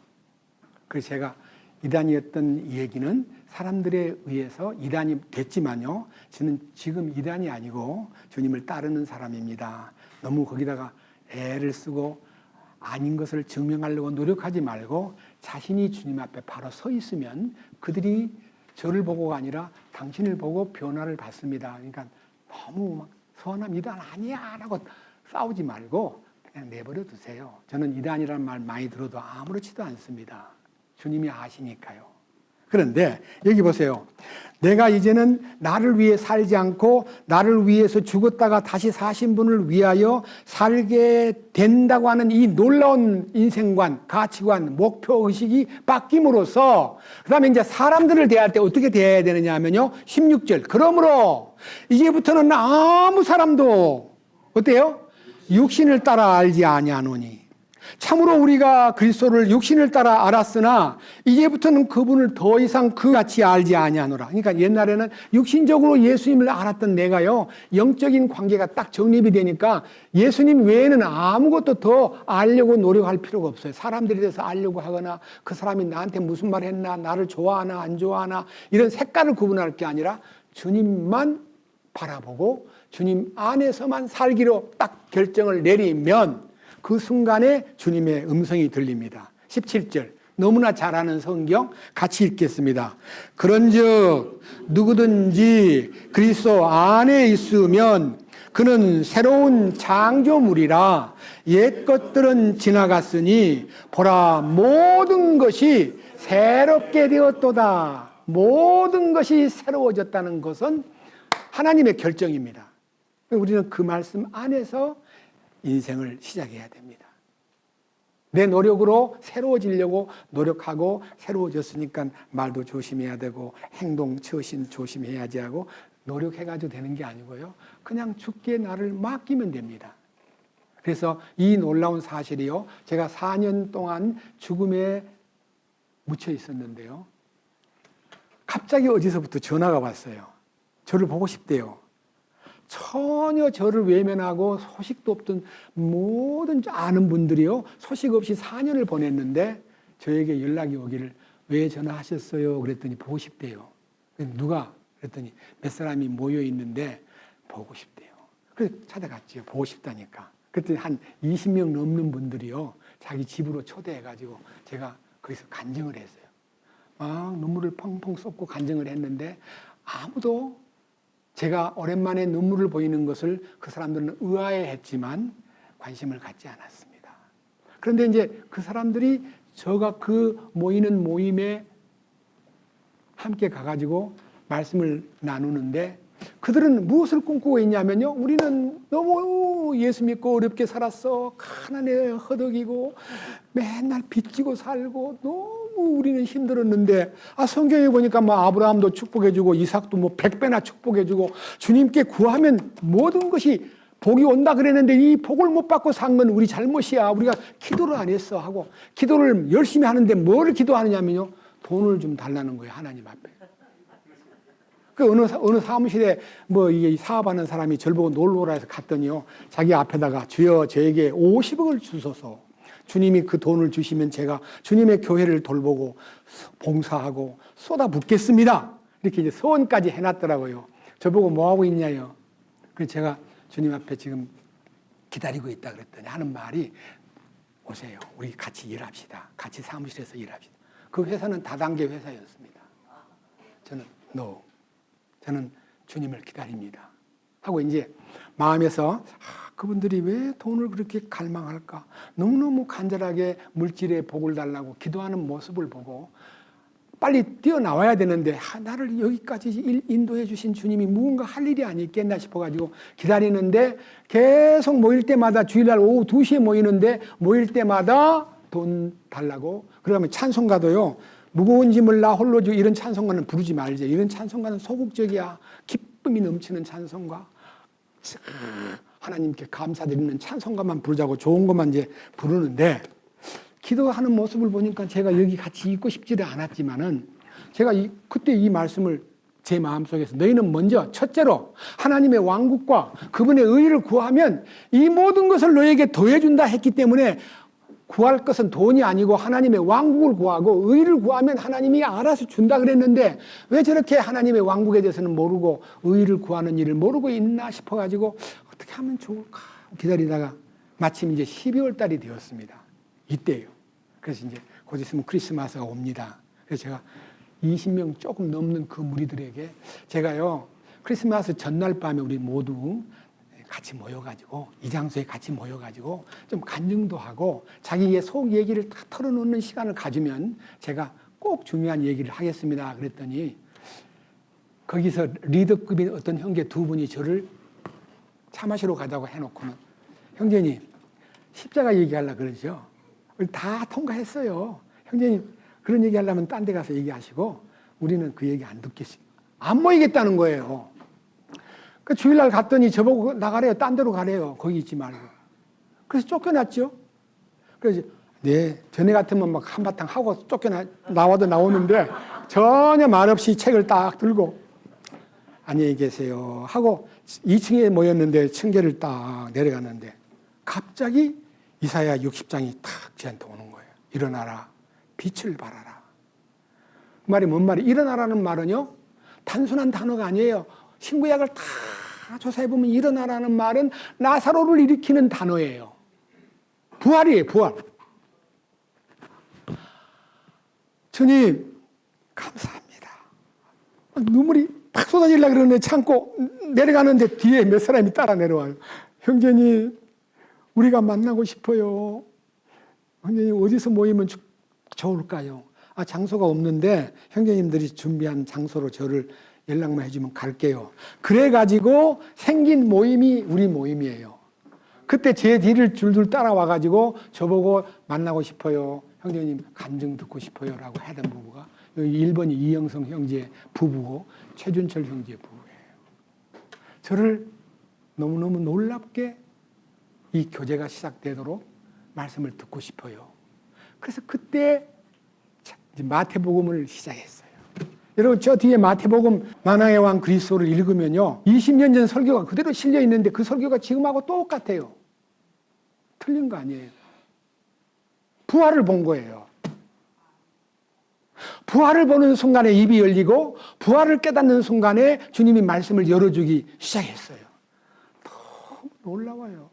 그래서 제가 이단이었던 얘기는 사람들에 의해서 이단이 됐지만요. 저는 지금 이단이 아니고 주님을 따르는 사람입니다. 너무 거기다가 애를 쓰고 아닌 것을 증명하려고 노력하지 말고 자신이 주님 앞에 바로 서 있으면 그들이 저를 보고가 아니라 당신을 보고 변화를 받습니다. 그러니까 너무 막 선함 이단 아니야 라고 싸우지 말고 그냥 내버려 두세요. 저는 이단이라는 말 많이 들어도 아무렇지도 않습니다. 주님이 아시니까요. 그런데 여기 보세요. 내가 이제는 나를 위해 살지 않고 나를 위해서 죽었다가 다시 사신 분을 위하여 살게 된다고 하는 이 놀라운 인생관, 가치관, 목표의식이 바뀜으로써 그 다음에 이제 사람들을 대할 때 어떻게 대해야 되느냐 하면요. 16절. 그러므로 이제부터는 아무 사람도 어때요? 육신을 따라 알지 아니하노니 참으로 우리가 그리스도를 육신을 따라 알았으나 이제부터는 그분을 더 이상 그같이 알지 아니하노라. 그러니까 옛날에는 육신적으로 예수님을 알았던 내가요, 영적인 관계가 딱 정립이 되니까 예수님 외에는 아무것도 더 알려고 노력할 필요가 없어요. 사람들에 대해서 알려고 하거나 그 사람이 나한테 무슨 말 했나, 나를 좋아하나 안 좋아하나 이런 색깔을 구분할 게 아니라 주님만 바라보고 주님 안에서만 살기로 딱 결정을 내리면 그 순간에 주님의 음성이 들립니다. 17절 너무나 잘 아는 성경 같이 읽겠습니다. 그런즉 누구든지 그리스도 안에 있으면 그는 새로운 창조물이라 옛 것들은 지나갔으니 보라 모든 것이 새롭게 되었도다. 모든 것이 새로워졌다는 것은 하나님의 결정입니다. 우리는 그 말씀 안에서 인생을 시작해야 됩니다. 내 노력으로 새로워지려고 노력하고 새로워졌으니까 말도 조심해야 되고 행동, 처신 조심해야지 하고 노력해가지고 되는 게 아니고요. 그냥 주께 나를 맡기면 됩니다. 그래서 이 놀라운 사실이요. 제가 4년 동안 죽음에 묻혀 있었는데요. 갑자기 어디서부터 전화가 왔어요. 저를 보고 싶대요. 전혀 저를 외면하고 소식도 없던 모든 아는 분들이요. 소식 없이 4년을 보냈는데 저에게 연락이 오기를 왜 전화하셨어요? 그랬더니 보고 싶대요. 누가? 그랬더니 몇 사람이 모여 있는데 보고 싶대요. 그래서 찾아갔지요. 보고 싶다니까. 그랬더니 한 20명 넘는 분들이요. 자기 집으로 초대해가지고 제가 거기서 간증을 했어요. 막 눈물을 펑펑 쏟고 간증을 했는데 아무도 제가 오랜만에 눈물을 보이는 것을 그 사람들은 의아해했지만 관심을 갖지 않았습니다. 그런데 이제 그 사람들이 저가 그 모이는 모임에 함께 가가지고 말씀을 나누는데 그들은 무엇을 꿈꾸고 있냐면요. 우리는 너무 예수 믿고 어렵게 살았어. 가난에 허덕이고 맨날 빚지고 살고 너무 우리는 힘들었는데 성경에 보니까 뭐 아브라함도 축복해주고 이삭도 뭐 100배나 축복해주고 주님께 구하면 모든 것이 복이 온다 그랬는데 이 복을 못 받고 산 건 우리 잘못이야. 우리가 기도를 안 했어 하고 기도를 열심히 하는데 뭐를 기도하느냐면요. 돈을 좀 달라는 거예요. 하나님 앞에. 그 어느 사무실에 뭐 이게 사업하는 사람이 저를 보고 놀러 오라 해서 갔더니요. 자기 앞에다가 주여 저에게 50억을 주소서. 주님이 그 돈을 주시면 제가 주님의 교회를 돌보고 봉사하고 쏟아붓겠습니다. 이렇게 이제 서원까지 해놨더라고요. 저보고 뭐하고 있냐요. 그래서 제가 주님 앞에 지금 기다리고 있다 그랬더니 하는 말이 오세요. 우리 같이 일합시다. 같이 사무실에서 일합시다. 그 회사는 다단계 회사였습니다. 저는 no. 저는 주님을 기다립니다. 하고 이제 마음에서 그분들이 왜 돈을 그렇게 갈망할까? 너무너무 간절하게 물질의 복을 달라고 기도하는 모습을 보고 빨리 뛰어나와야 되는데 나를 여기까지 인도해 주신 주님이 무언가 할 일이 아니겠나 싶어가지고 기다리는데 계속 모일 때마다 주일날 오후 2시에 모이는데 모일 때마다 돈 달라고 그러면 찬송가도요. 무거운 짐을 나 홀로 지고 이런 찬송가는 부르지 말자. 이런 찬송가는 소극적이야. 기쁨이 넘치는 찬송가. 하나님께 감사드리는 찬송가만 부르자고 좋은 것만 이제 부르는데 기도하는 모습을 보니까 제가 여기 같이 있고 싶지를 않았지만은 제가 그때 이 말씀을 제 마음속에서 너희는 먼저 첫째로 하나님의 왕국과 그분의 의를 구하면 이 모든 것을 너에게 더해준다 했기 때문에 구할 것은 돈이 아니고 하나님의 왕국을 구하고 의를 구하면 하나님이 알아서 준다 그랬는데 왜 저렇게 하나님의 왕국에 대해서는 모르고 의를 구하는 일을 모르고 있나 싶어가지고 어떻게 하면 좋을까 기다리다가 마침 이제 12월 달이 되었습니다. 이때요. 그래서 이제 곧 있으면 크리스마스가 옵니다. 그래서 제가 20명 조금 넘는 그 무리들에게 제가요, 크리스마스 전날 밤에 우리 모두 같이 모여가지고, 이 장소에 같이 모여가지고, 좀 간증도 하고, 자기의 속 얘기를 다 털어놓는 시간을 가지면 제가 꼭 중요한 얘기를 하겠습니다. 그랬더니, 거기서 리더급인 어떤 형제 두 분이 저를 차 마시러 가자고 해놓고는, 형제님, 십자가 얘기하려고 그러죠. 다 통과했어요. 형제님, 그런 얘기 하려면 딴 데 가서 얘기하시고, 우리는 그 얘기 안 듣겠습니다. 안 모이겠다는 거예요. 그 주일날 갔더니 저보고 나가래요. 딴 데로 가래요. 거기 있지 말고. 그래서 쫓겨났죠. 그래서 네, 전에 같으면 막 한바탕 하고 나와도 나오는데 전혀 말없이 책을 딱 들고 안녕히 계세요 하고 2층에 모였는데 층계를 딱 내려갔는데 갑자기 이사야 60장이 탁 저한테 오는 거예요. 일어나라. 빛을 발하라. 그 말이 뭔 말이에요? 일어나라는 말은요. 단순한 단어가 아니에요. 신구약을 다 조사해보면 일어나라는 말은 나사로를 일으키는 단어예요. 부활이에요, 부활. 주님, 감사합니다. 눈물이 탁 쏟아지려고 그러는데 참고 내려가는데 뒤에 몇 사람이 따라 내려와요. 형제님, 우리가 만나고 싶어요. 형제님, 어디서 모이면 좋을까요? 아, 장소가 없는데 형제님들이 준비한 장소로 저를 연락만 해주면 갈게요. 그래가지고 생긴 모임이 우리 모임이에요. 그때 제 뒤를 줄줄 따라와가지고 저보고 만나고 싶어요. 형제님 간증 듣고 싶어요. 라고 하던 부부가 1번이 이영성 형제 부부고 최준철 형제 부부예요. 저를 너무너무 놀랍게 이 교제가 시작되도록 말씀을 듣고 싶어요. 그래서 그때 마태복음을 시작했어요. 여러분 저 뒤에 마태복음 만왕의 왕 그리스도를 읽으면요 20년 전 설교가 그대로 실려 있는데 그 설교가 지금하고 똑같아요. 틀린 거 아니에요. 부활을 본 거예요. 부활을 보는 순간에 입이 열리고 부활을 깨닫는 순간에 주님이 말씀을 열어주기 시작했어요. 너무 놀라워요.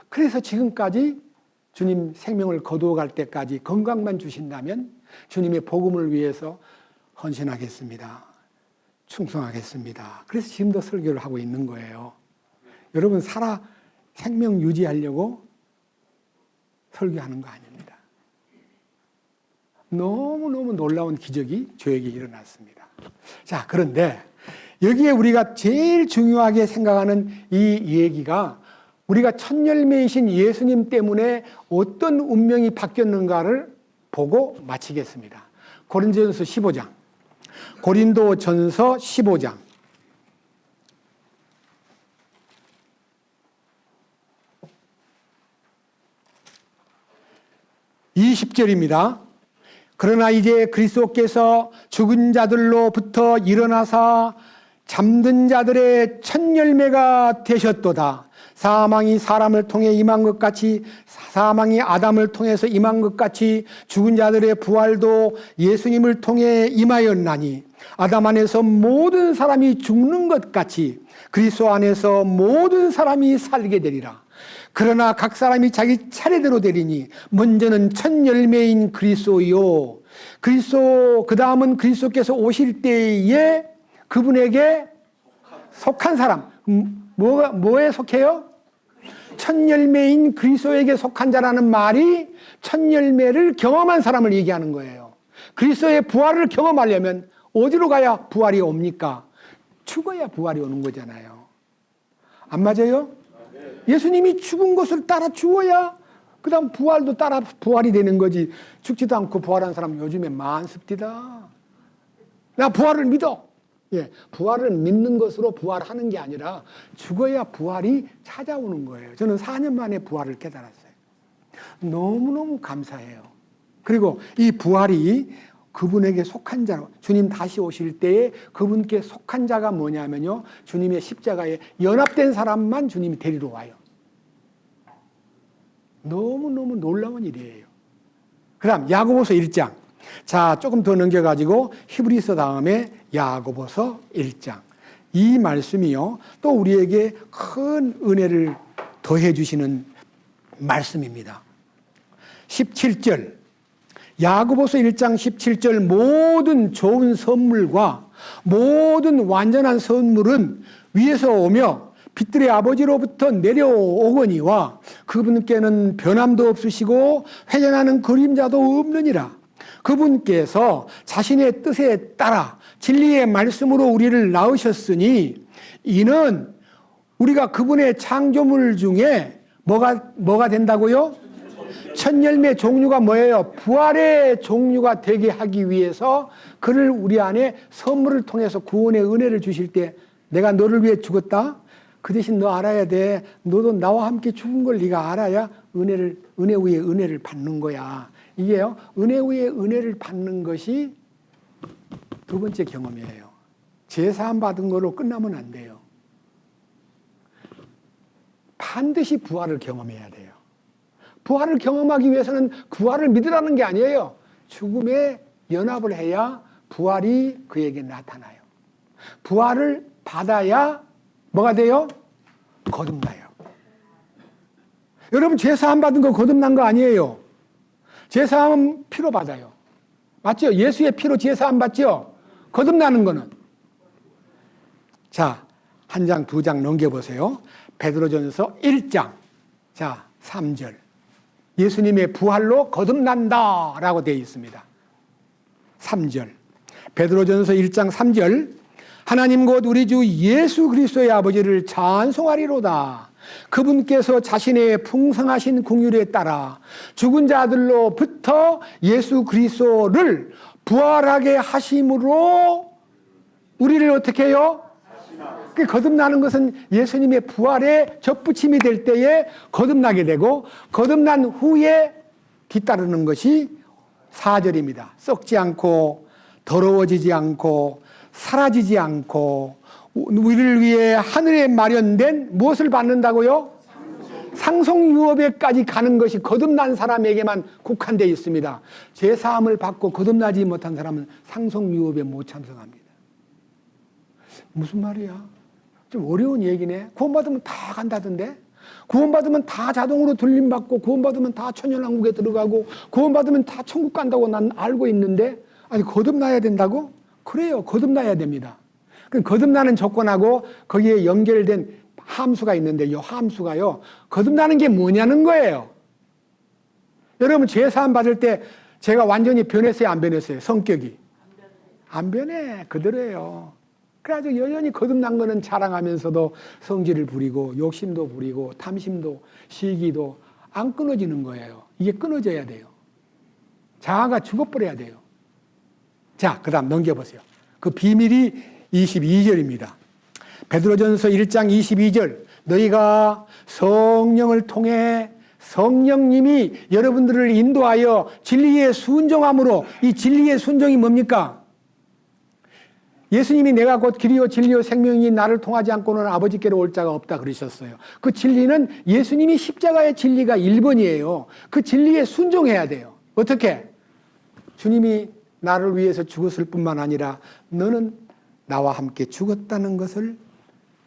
그래서 지금까지 주님 생명을 거두어갈 때까지 건강만 주신다면 주님의 복음을 위해서 헌신하겠습니다. 충성하겠습니다. 그래서 지금도 설교를 하고 있는 거예요. 여러분 생명 유지하려고 설교하는 거 아닙니다. 너무너무 놀라운 기적이 저에게 일어났습니다. 자, 그런데 여기에 우리가 제일 중요하게 생각하는 이 얘기가 우리가 첫 열매이신 예수님 때문에 어떤 운명이 바뀌었는가를 보고 마치겠습니다. 고린도전서 15장. 고린도전서 15장. 20절입니다. 그러나 이제 그리스도께서 죽은 자들로부터 일어나사 잠든 자들의 첫 열매가 되셨도다. 사망이 사람을 통해 임한 것 같이 사망이 아담을 통해서 임한 것 같이 죽은 자들의 부활도 예수님을 통해 임하였나니 아담 안에서 모든 사람이 죽는 것 같이 그리스도 안에서 모든 사람이 살게 되리라. 그러나 각 사람이 자기 차례대로 되리니 먼저는 첫 열매인 그리스도요. 그리스도 그 다음은 그리스도께서 오실 때에 그분에게 속한 사람. 뭐에 속해요? 첫 열매인 그리스도에게 속한 자라는 말이 첫 열매를 경험한 사람을 얘기하는 거예요. 그리스도의 부활을 경험하려면 어디로 가야 부활이 옵니까? 죽어야 부활이 오는 거잖아요. 안 맞아요? 예수님이 죽은 것을 따라 죽어야 그 다음 부활도 따라 부활이 되는 거지. 죽지도 않고 부활한 사람 요즘에 많습니다. 나 부활을 믿어. 예, 부활을 믿는 것으로 부활하는 게 아니라 죽어야 부활이 찾아오는 거예요. 저는 4년 만에 부활을 깨달았어요. 너무너무 감사해요. 그리고 이 부활이 그분에게 속한 자, 주님 다시 오실 때에 그분께 속한 자가 뭐냐면요, 주님의 십자가에 연합된 사람만 주님이 데리러 와요. 너무너무 놀라운 일이에요. 그 다음 야고보서 1장. 자, 조금 더 넘겨가지고 히브리서 다음에 야고보서 1장. 이 말씀이요, 또 우리에게 큰 은혜를 더해 주시는 말씀입니다. 17절. 야고보서 1장 17절. 모든 좋은 선물과 모든 완전한 선물은 위에서 오며 빛들의 아버지로부터 내려오거니와 그분께는 변함도 없으시고 회전하는 그림자도 없느니라. 그분께서 자신의 뜻에 따라 진리의 말씀으로 우리를 낳으셨으니 이는 우리가 그분의 창조물 중에 뭐가 된다고요? 첫 열매 종류가 뭐예요? 부활의 종류가 되게 하기 위해서 그를 우리 안에 선물을 통해서 구원의 은혜를 주실 때 내가 너를 위해 죽었다? 그 대신 너 알아야 돼. 너도 나와 함께 죽은 걸 네가 알아야 은혜 위에 은혜를 받는 거야. 이게요, 은혜 위에 은혜를 받는 것이 두 번째 경험이에요. 제사함 받은 거로 끝나면 안 돼요. 반드시 부활을 경험해야 돼요. 부활을 경험하기 위해서는 부활을 믿으라는 게 아니에요. 죽음에 연합을 해야 부활이 그에게 나타나요. 부활을 받아야 뭐가 돼요? 거듭나요. 여러분, 제사함 받은 거 거듭난 거 아니에요. 제사함 피로 받아요. 맞죠? 예수의 피로 제사함 받죠? 거듭나는 거는. 자, 한 장, 두 장 넘겨보세요. 베드로전서 1장. 자, 3절. 예수님의 부활로 거듭난다 라고 되어 있습니다. 3절. 베드로전서 1장 3절. 하나님 곧 우리 주 예수 그리스도의 아버지를 찬송하리로다. 그분께서 자신의 풍성하신 긍휼에 따라 죽은 자들로부터 예수 그리스도를 부활하게 하심으로 우리를 어떻게 해요? 거듭나는 것은 예수님의 부활에 접붙임이 될 때에 거듭나게 되고, 거듭난 후에 뒤따르는 것이 4절입니다. 썩지 않고 더러워지지 않고 사라지지 않고 우리를 위해 하늘에 마련된 무엇을 받는다고요? 상속유업에까지 가는 것이 거듭난 사람에게만 국한되어 있습니다. 죄사함을 받고 거듭나지 못한 사람은 상속유업에 못 참석합니다. 무슨 말이야? 좀 어려운 얘기네. 구원받으면 다 간다던데? 구원받으면 다 자동으로 들림받고, 구원받으면 다 천년왕국에 들어가고, 구원받으면 다 천국 간다고 난 알고 있는데, 아니, 거듭나야 된다고? 그래요. 거듭나야 됩니다. 거듭나는 조건하고 거기에 연결된 함수가 있는데, 이 함수가요, 거듭나는 게 뭐냐는 거예요. 여러분, 죄사함 받을 때 제가 완전히 변했어요? 안 변했어요? 성격이? 안 변해. 그대로예요. 그래가지고 여전히 거듭난 거는 자랑하면서도 성질을 부리고 욕심도 부리고 탐심도 시기도 안 끊어지는 거예요. 이게 끊어져야 돼요. 자아가 죽어버려야 돼요. 자, 그 다음 넘겨보세요. 그 비밀이 22절입니다. 베드로전서 1장 22절. 너희가 성령을 통해 성령님이 여러분들을 인도하여 진리에 순종함으로, 이 진리의 순종이 뭡니까? 예수님이 내가 곧 길이요 진리요 생명이니 나를 통하지 않고는 아버지께로 올 자가 없다 그러셨어요. 그 진리는 예수님이 십자가의 진리가 1번이에요. 그 진리에 순종해야 돼요. 어떻게? 주님이 나를 위해서 죽었을 뿐만 아니라 너는 나와 함께 죽었다는 것을,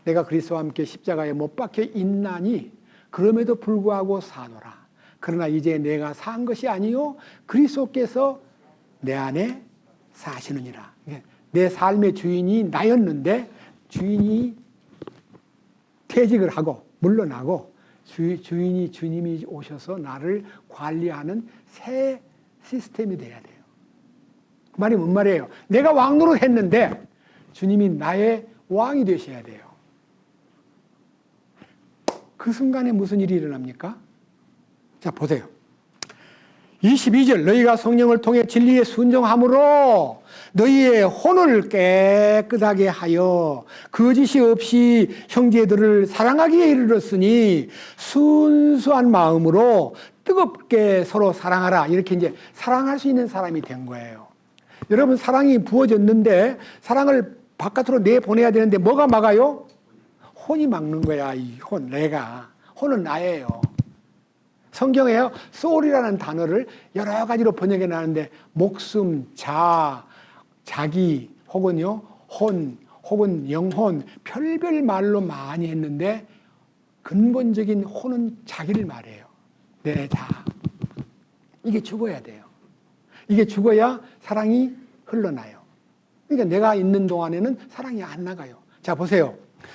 내가 그리스도와 함께 십자가에 못 박혀 있나니 그럼에도 불구하고 사노라. 그러나 이제 내가 산 것이 아니요 그리스도께서 내 안에 사시느니라. 내 삶의 주인이 나였는데 주인이 퇴직을 하고 물러나고 주인이 주님이 오셔서 나를 관리하는 새 시스템이 돼야 돼요. 그 말이 뭔 말이에요? 내가 왕노릇 했는데 주님이 나의 왕이 되셔야 돼요. 그 순간에 무슨 일이 일어납니까? 자, 보세요. 22절. 너희가 성령을 통해 진리에 순종함으로 너희의 혼을 깨끗하게 하여 거짓이 없이 형제들을 사랑하기에 이르렀으니 순수한 마음으로 뜨겁게 서로 사랑하라. 이렇게 이제 사랑할 수 있는 사람이 된 거예요. 여러분, 사랑이 부어졌는데 사랑을 바깥으로 내보내야 되는데 뭐가 막아요? 혼이 막는 거야. 이 혼, 내가. 혼은 나예요. 성경에요, soul이라는 단어를 여러 가지로 번역해 놨는데 목숨, 자기 혹은요 혼 혹은 영혼 별별 말로 많이 했는데 근본적인 혼은 자기를 말해요. 내 자. 이게 죽어야 돼요. 이게 죽어야 사랑이 흘러나요. 그러니까 내가 있는 동안에는 사랑이 안 나가요. 자, 보세요.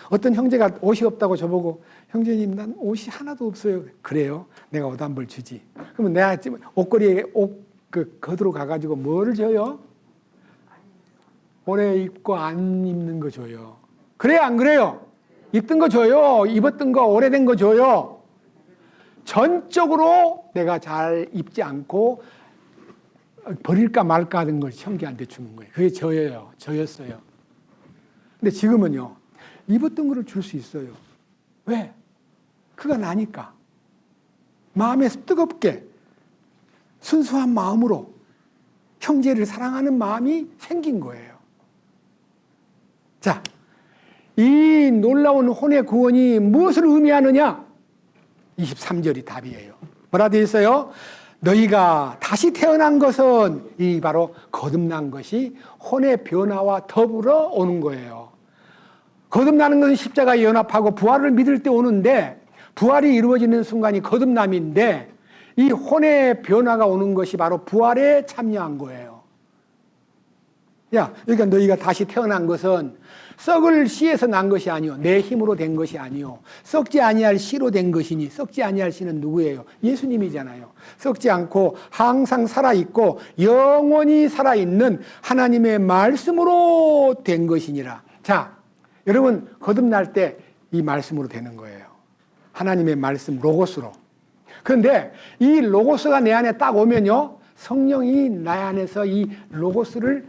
어떤 형제가 옷이 없다고 저보고, 형제님, 난 옷이 하나도 없어요. 그래요? 내가 옷 한 벌 주지. 그러면 내가 옷걸이에 겉으로 가가지고 뭐를 줘요? 오래 입고 안 입는 거 줘요. 그래요, 안 그래요? 입던 거 줘요. 입었던 거 오래된 거 줘요. 전적으로 내가 잘 입지 않고 버릴까 말까 하는 걸 형제한테 주는 거예요. 그게 저였어요. 근데 지금은요, 입었던 거를 줄 수 있어요. 왜? 그가 나니까. 마음에 뜨겁게 순수한 마음으로 형제를 사랑하는 마음이 생긴 거예요. 자, 이 놀라운 혼의 구원이 무엇을 의미하느냐? 23절이 답이에요. 뭐라 되어 있어요? 너희가 다시 태어난 것은 이 바로 거듭난 것이 혼의 변화와 더불어 오는 거예요. 거듭나는 것은 십자가에 연합하고 부활을 믿을 때 오는데, 부활이 이루어지는 순간이 거듭남인데, 이 혼의 변화가 오는 것이 바로 부활에 참여한 거예요. 야, 그러니까 너희가 다시 태어난 것은 썩을 씨에서 난 것이 아니요, 내 힘으로 된 것이 아니요, 썩지 아니할 씨로 된 것이니, 썩지 아니할 씨는 누구예요? 예수님이잖아요. 썩지 않고 항상 살아있고 영원히 살아있는 하나님의 말씀으로 된 것이니라. 자, 여러분 거듭날 때 이 말씀으로 되는 거예요. 하나님의 말씀, 로고스로. 그런데 이 로고스가 내 안에 딱 오면요, 성령이 내 안에서 이 로고스를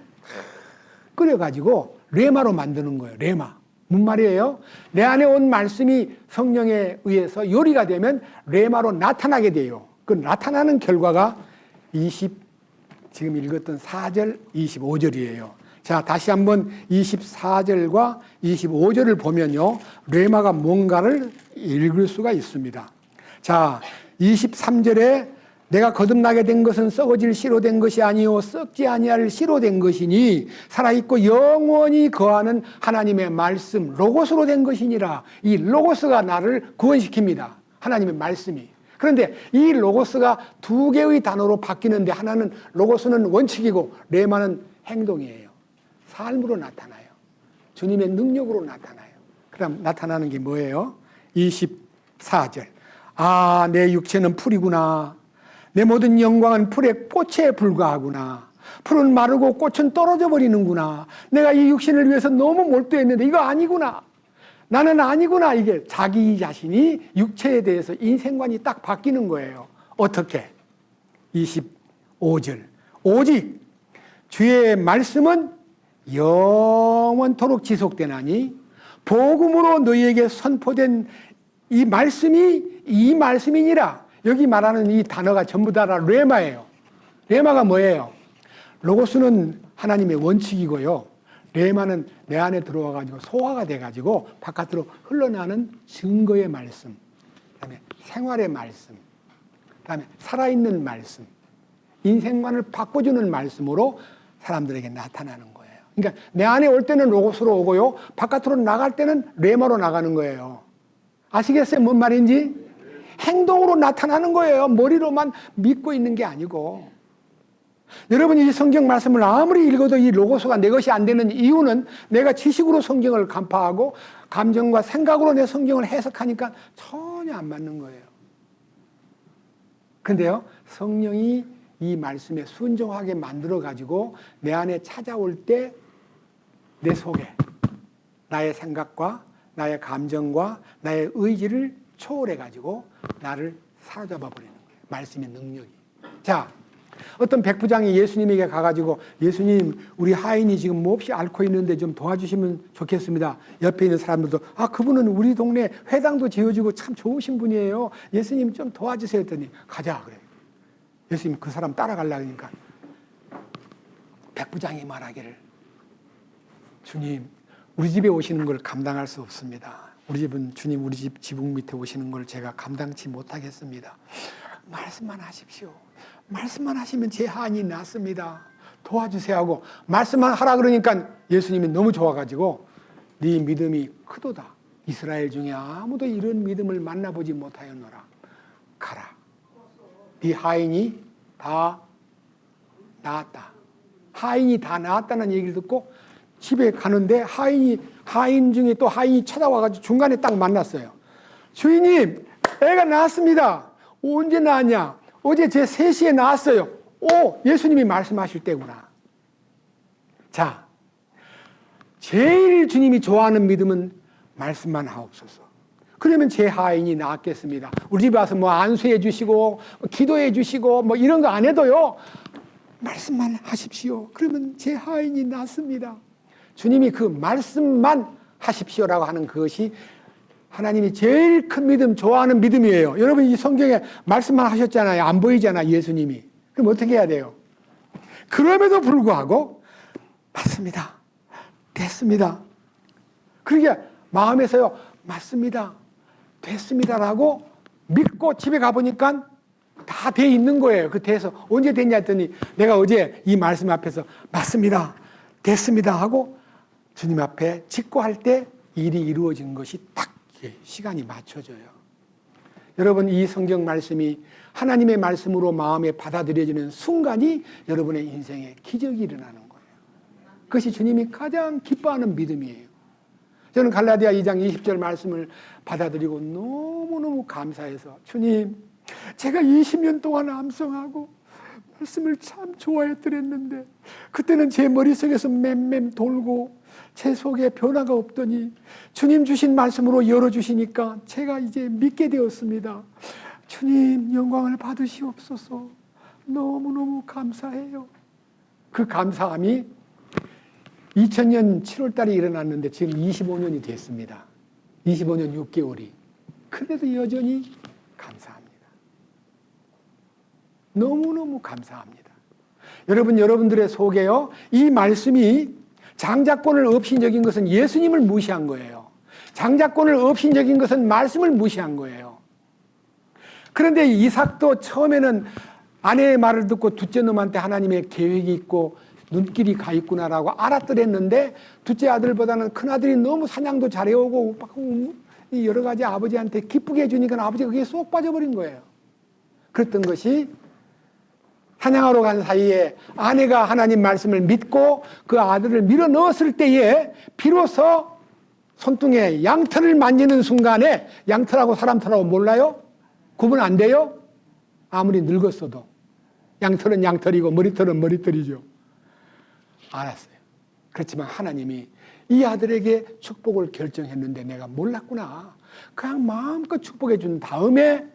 끓여가지고 레마로 만드는 거예요. 레마. 뭔 말이에요? 내 안에 온 말씀이 성령에 의해서 요리가 되면 레마로 나타나게 돼요. 그 나타나는 결과가 지금 읽었던 4절, 25절이에요. 자, 다시 한번 24절과 25절을 보면요, 레마가 뭔가를 읽을 수가 있습니다. 자, 23절에 내가 거듭나게 된 것은 썩어질 씨로 된 것이 아니요 썩지 아니할 씨로 된 것이니 살아있고 영원히 거하는 하나님의 말씀 로고스로 된 것이니라. 이 로고스가 나를 구원시킵니다. 하나님의 말씀이. 그런데 이 로고스가 두 개의 단어로 바뀌는데, 하나는 로고스는 원칙이고 레마는 행동이에요. 삶으로 나타나요. 주님의 능력으로 나타나요. 그럼 나타나는 게 뭐예요? 24절. 아, 내 육체는 풀이구나. 내 모든 영광은 풀의 꽃에 불과하구나. 풀은 마르고 꽃은 떨어져 버리는구나. 내가 이 육신을 위해서 너무 몰두했는데 이거 아니구나. 나는 아니구나. 이게 자기 자신이 육체에 대해서 인생관이 딱 바뀌는 거예요. 어떻게? 25절. 오직 주의 말씀은 영원토록 지속되나니 복음으로 너희에게 선포된 이 말씀이니라. 여기 말하는 이 단어가 전부 다 레마예요. 레마가 뭐예요? 로고스는 하나님의 원칙이고요, 레마는 내 안에 들어와가지고 소화가 돼가지고 바깥으로 흘러나는 증거의 말씀, 그다음에 생활의 말씀, 그다음에 살아있는 말씀, 인생관을 바꿔주는 말씀으로 사람들에게 나타나는 거예요. 그러니까 내 안에 올 때는 로고스로 오고요, 바깥으로 나갈 때는 레마로 나가는 거예요. 아시겠어요? 뭔 말인지? 행동으로 나타나는 거예요. 머리로만 믿고 있는 게 아니고. 여러분이 이 성경 말씀을 아무리 읽어도 이 로고스가 내 것이 안 되는 이유는 내가 지식으로 성경을 간파하고 감정과 생각으로 내 성경을 해석하니까 전혀 안 맞는 거예요. 근데요, 성령이 이 말씀에 순종하게 만들어가지고 내 안에 찾아올 때 내 속에 나의 생각과 나의 감정과 나의 의지를 초월해가지고 나를 사로잡아 버리는 거예요. 말씀의 능력이. 자, 어떤 백부장이 예수님에게 가가지고, 예수님, 우리 하인이 지금 몹시 앓고 있는데 좀 도와주시면 좋겠습니다. 옆에 있는 사람들도, 아, 그분은 우리 동네 회당도 지어주고 참 좋으신 분이에요. 예수님 좀 도와주세요 했더니, 가자 그래. 예수님 그 사람 따라가려고 하니까 백부장이 말하기를, 주님, 우리 집에 오시는 걸 감당할 수 없습니다. 우리 집은 주님, 우리 집 지붕 밑에 오시는 걸 제가 감당치 못하겠습니다. 말씀만 하십시오. 말씀만 하시면 제 한이 낫습니다. 도와주세요 하고 말씀만 하라 그러니까 예수님이 너무 좋아가지고 네 믿음이 크도다. 이스라엘 중에 아무도 이런 믿음을 만나보지 못하였노라. 가라. 네 하인이 다 나았다. 하인이 다 나았다는 얘기를 듣고 집에 가는데 하인 중에 또 하인이 찾아와가지고 중간에 딱 만났어요. 주인님, 애가 나았습니다. 언제 나았냐? 어제 제 3시에 나았어요. 오, 예수님이 말씀하실 때구나. 자, 제일 주님이 좋아하는 믿음은 말씀만 하옵소서. 그러면 제 하인이 나았겠습니다. 우리 집 와서 뭐 안수해 주시고 기도해 주시고 뭐 이런 거 안 해도요. 말씀만 하십시오. 그러면 제 하인이 낫습니다. 주님이 그 말씀만 하십시오라고 하는 그것이 하나님이 제일 큰 믿음, 좋아하는 믿음이에요. 여러분 이 성경에 말씀만 하셨잖아요. 안 보이잖아, 예수님이. 그럼 어떻게 해야 돼요? 그럼에도 불구하고 맞습니다. 됐습니다. 그러게 마음에서요. 맞습니다. 됐습니다라고 믿고 집에 가보니까 다 돼 있는 거예요. 그 돼서 언제 됐냐 했더니 내가 어제 이 말씀 앞에서 맞습니다. 됐습니다 하고 주님 앞에 직고할 때 일이 이루어진 것이 딱 시간이 맞춰져요. 여러분 이 성경 말씀이 하나님의 말씀으로 마음에 받아들여지는 순간이 여러분의 인생에 기적이 일어나는 거예요. 그것이 주님이 가장 기뻐하는 믿음이에요. 저는 갈라디아 2장 20절 말씀을 받아들이고 너무너무 감사해서 주님 제가 20년 동안 암송하고 말씀을 참 좋아했더랬는데 그때는 제 머릿속에서 맴맴 돌고 제 속에 변화가 없더니 주님 주신 말씀으로 열어주시니까 제가 이제 믿게 되었습니다. 주님 영광을 받으시옵소서. 너무너무 감사해요. 그 감사함이 2000년 7월 달에 일어났는데 지금 25년이 됐습니다. 25년 6개월이. 그래도 여전히 감사합니다. 너무너무 감사합니다. 여러분들의 속에요. 이 말씀이 장자권을 업신여긴 것은 예수님을 무시한 거예요. 장자권을 업신여긴 것은 말씀을 무시한 거예요. 그런데 이삭도 처음에는 아내의 말을 듣고 둘째 놈한테 하나님의 계획이 있고 눈길이 가 있구나라고 알았더랬는데 둘째 아들보다는 큰 아들이 너무 사냥도 잘해오고 여러 가지 아버지한테 기쁘게 해주니까 아버지가 그게 쏙 빠져버린 거예요. 그랬던 것이 사냥하러 간 사이에 아내가 하나님 말씀을 믿고 그 아들을 밀어 넣었을 때에 비로소 손등에 양털을 만지는 순간에 양털하고 사람 털하고 몰라요? 구분 안 돼요? 아무리 늙었어도 양털은 양털이고 머리털은 머리털이죠. 알았어요. 그렇지만 하나님이 이 아들에게 축복을 결정했는데 내가 몰랐구나. 그냥 마음껏 축복해 준 다음에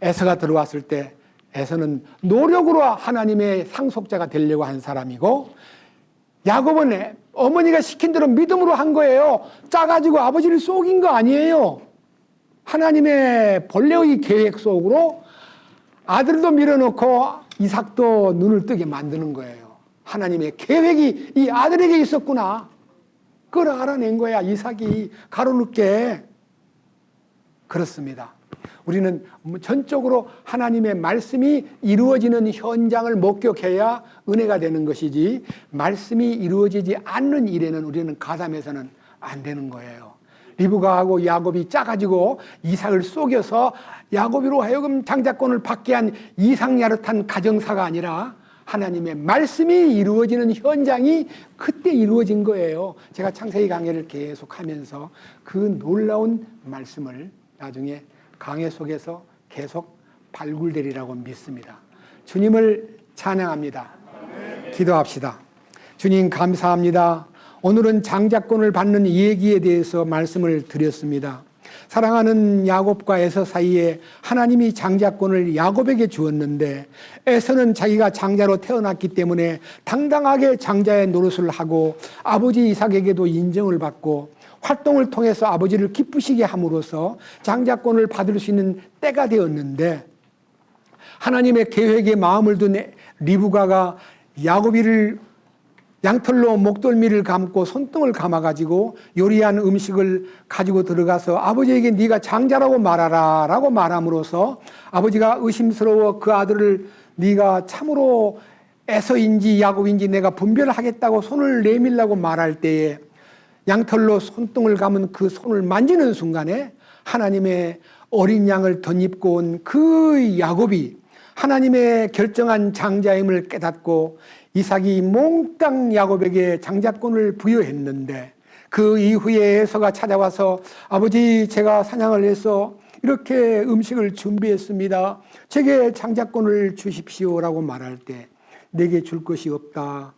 에서가 들어왔을 때 에서는 노력으로 하나님의 상속자가 되려고 한 사람이고 야곱은 어머니가 시킨 대로 믿음으로 한 거예요. 짜가지고 아버지를 속인 거 아니에요. 하나님의 본래의 계획 속으로 아들도 밀어넣고 이삭도 눈을 뜨게 만드는 거예요. 하나님의 계획이 이 아들에게 있었구나. 그걸 알아낸 거야. 이삭이 가로늦게. 그렇습니다. 우리는 전적으로 하나님의 말씀이 이루어지는 현장을 목격해야 은혜가 되는 것이지 말씀이 이루어지지 않는 일에는 우리는 가담해서는 안 되는 거예요. 리브가하고 야곱이 짜가지고 이삭을 속여서 야곱으로 하여금 장자권을 받게 한 이삭야릇한 가정사가 아니라 하나님의 말씀이 이루어지는 현장이 그때 이루어진 거예요. 제가 창세기 강해를 계속하면서 그 놀라운 말씀을 나중에 강해 속에서 계속 발굴되리라고 믿습니다. 주님을 찬양합니다. 기도합시다. 주님 감사합니다. 오늘은 장자권을 받는 얘기에 대해서 말씀을 드렸습니다. 사랑하는 야곱과 에서 사이에 하나님이 장자권을 야곱에게 주었는데 에서는 자기가 장자로 태어났기 때문에 당당하게 장자의 노릇을 하고 아버지 이삭에게도 인정을 받고 활동을 통해서 아버지를 기쁘시게 함으로써 장자권을 받을 수 있는 때가 되었는데 하나님의 계획에 마음을 둔 리브가가 야곱이를 양털로 목덜미를 감고 손등을 감아가지고 요리한 음식을 가지고 들어가서 아버지에게 네가 장자라고 말하라 라고 말함으로써 아버지가 의심스러워 그 아들을 네가 참으로 에서인지 야곱인지 내가 분별하겠다고 손을 내밀라고 말할 때에 양털로 손등을 감은 그 손을 만지는 순간에 하나님의 어린 양을 덧입고 온 그 야곱이 하나님의 결정한 장자임을 깨닫고 이삭이 몽땅 야곱에게 장자권을 부여했는데 그 이후에 에서가 찾아와서 아버지 제가 사냥을 해서 이렇게 음식을 준비했습니다. 제게 장자권을 주십시오라고 말할 때 내게 줄 것이 없다.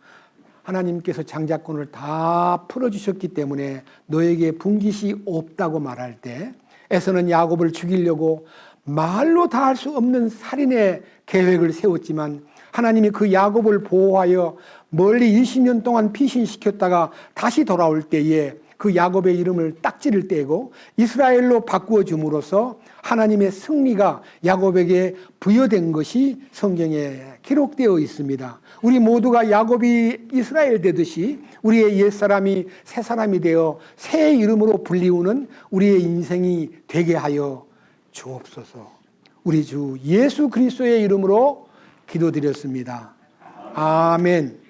하나님께서 장자권을 다 풀어주셨기 때문에 너에게 분깃이 없다고 말할 때 에서는 야곱을 죽이려고 말로 다 할 수 없는 살인의 계획을 세웠지만 하나님이 그 야곱을 보호하여 멀리 20년 동안 피신시켰다가 다시 돌아올 때에 그 야곱의 이름을 딱지를 떼고 이스라엘로 바꾸어 줌으로써 하나님의 승리가 야곱에게 부여된 것이 성경에 기록되어 있습니다. 우리 모두가 야곱이 이스라엘 되듯이 우리의 옛사람이 새사람이 되어 새 이름으로 불리우는 우리의 인생이 되게 하여 주옵소서. 우리 주 예수 그리스도의 이름으로 기도드렸습니다. 아멘.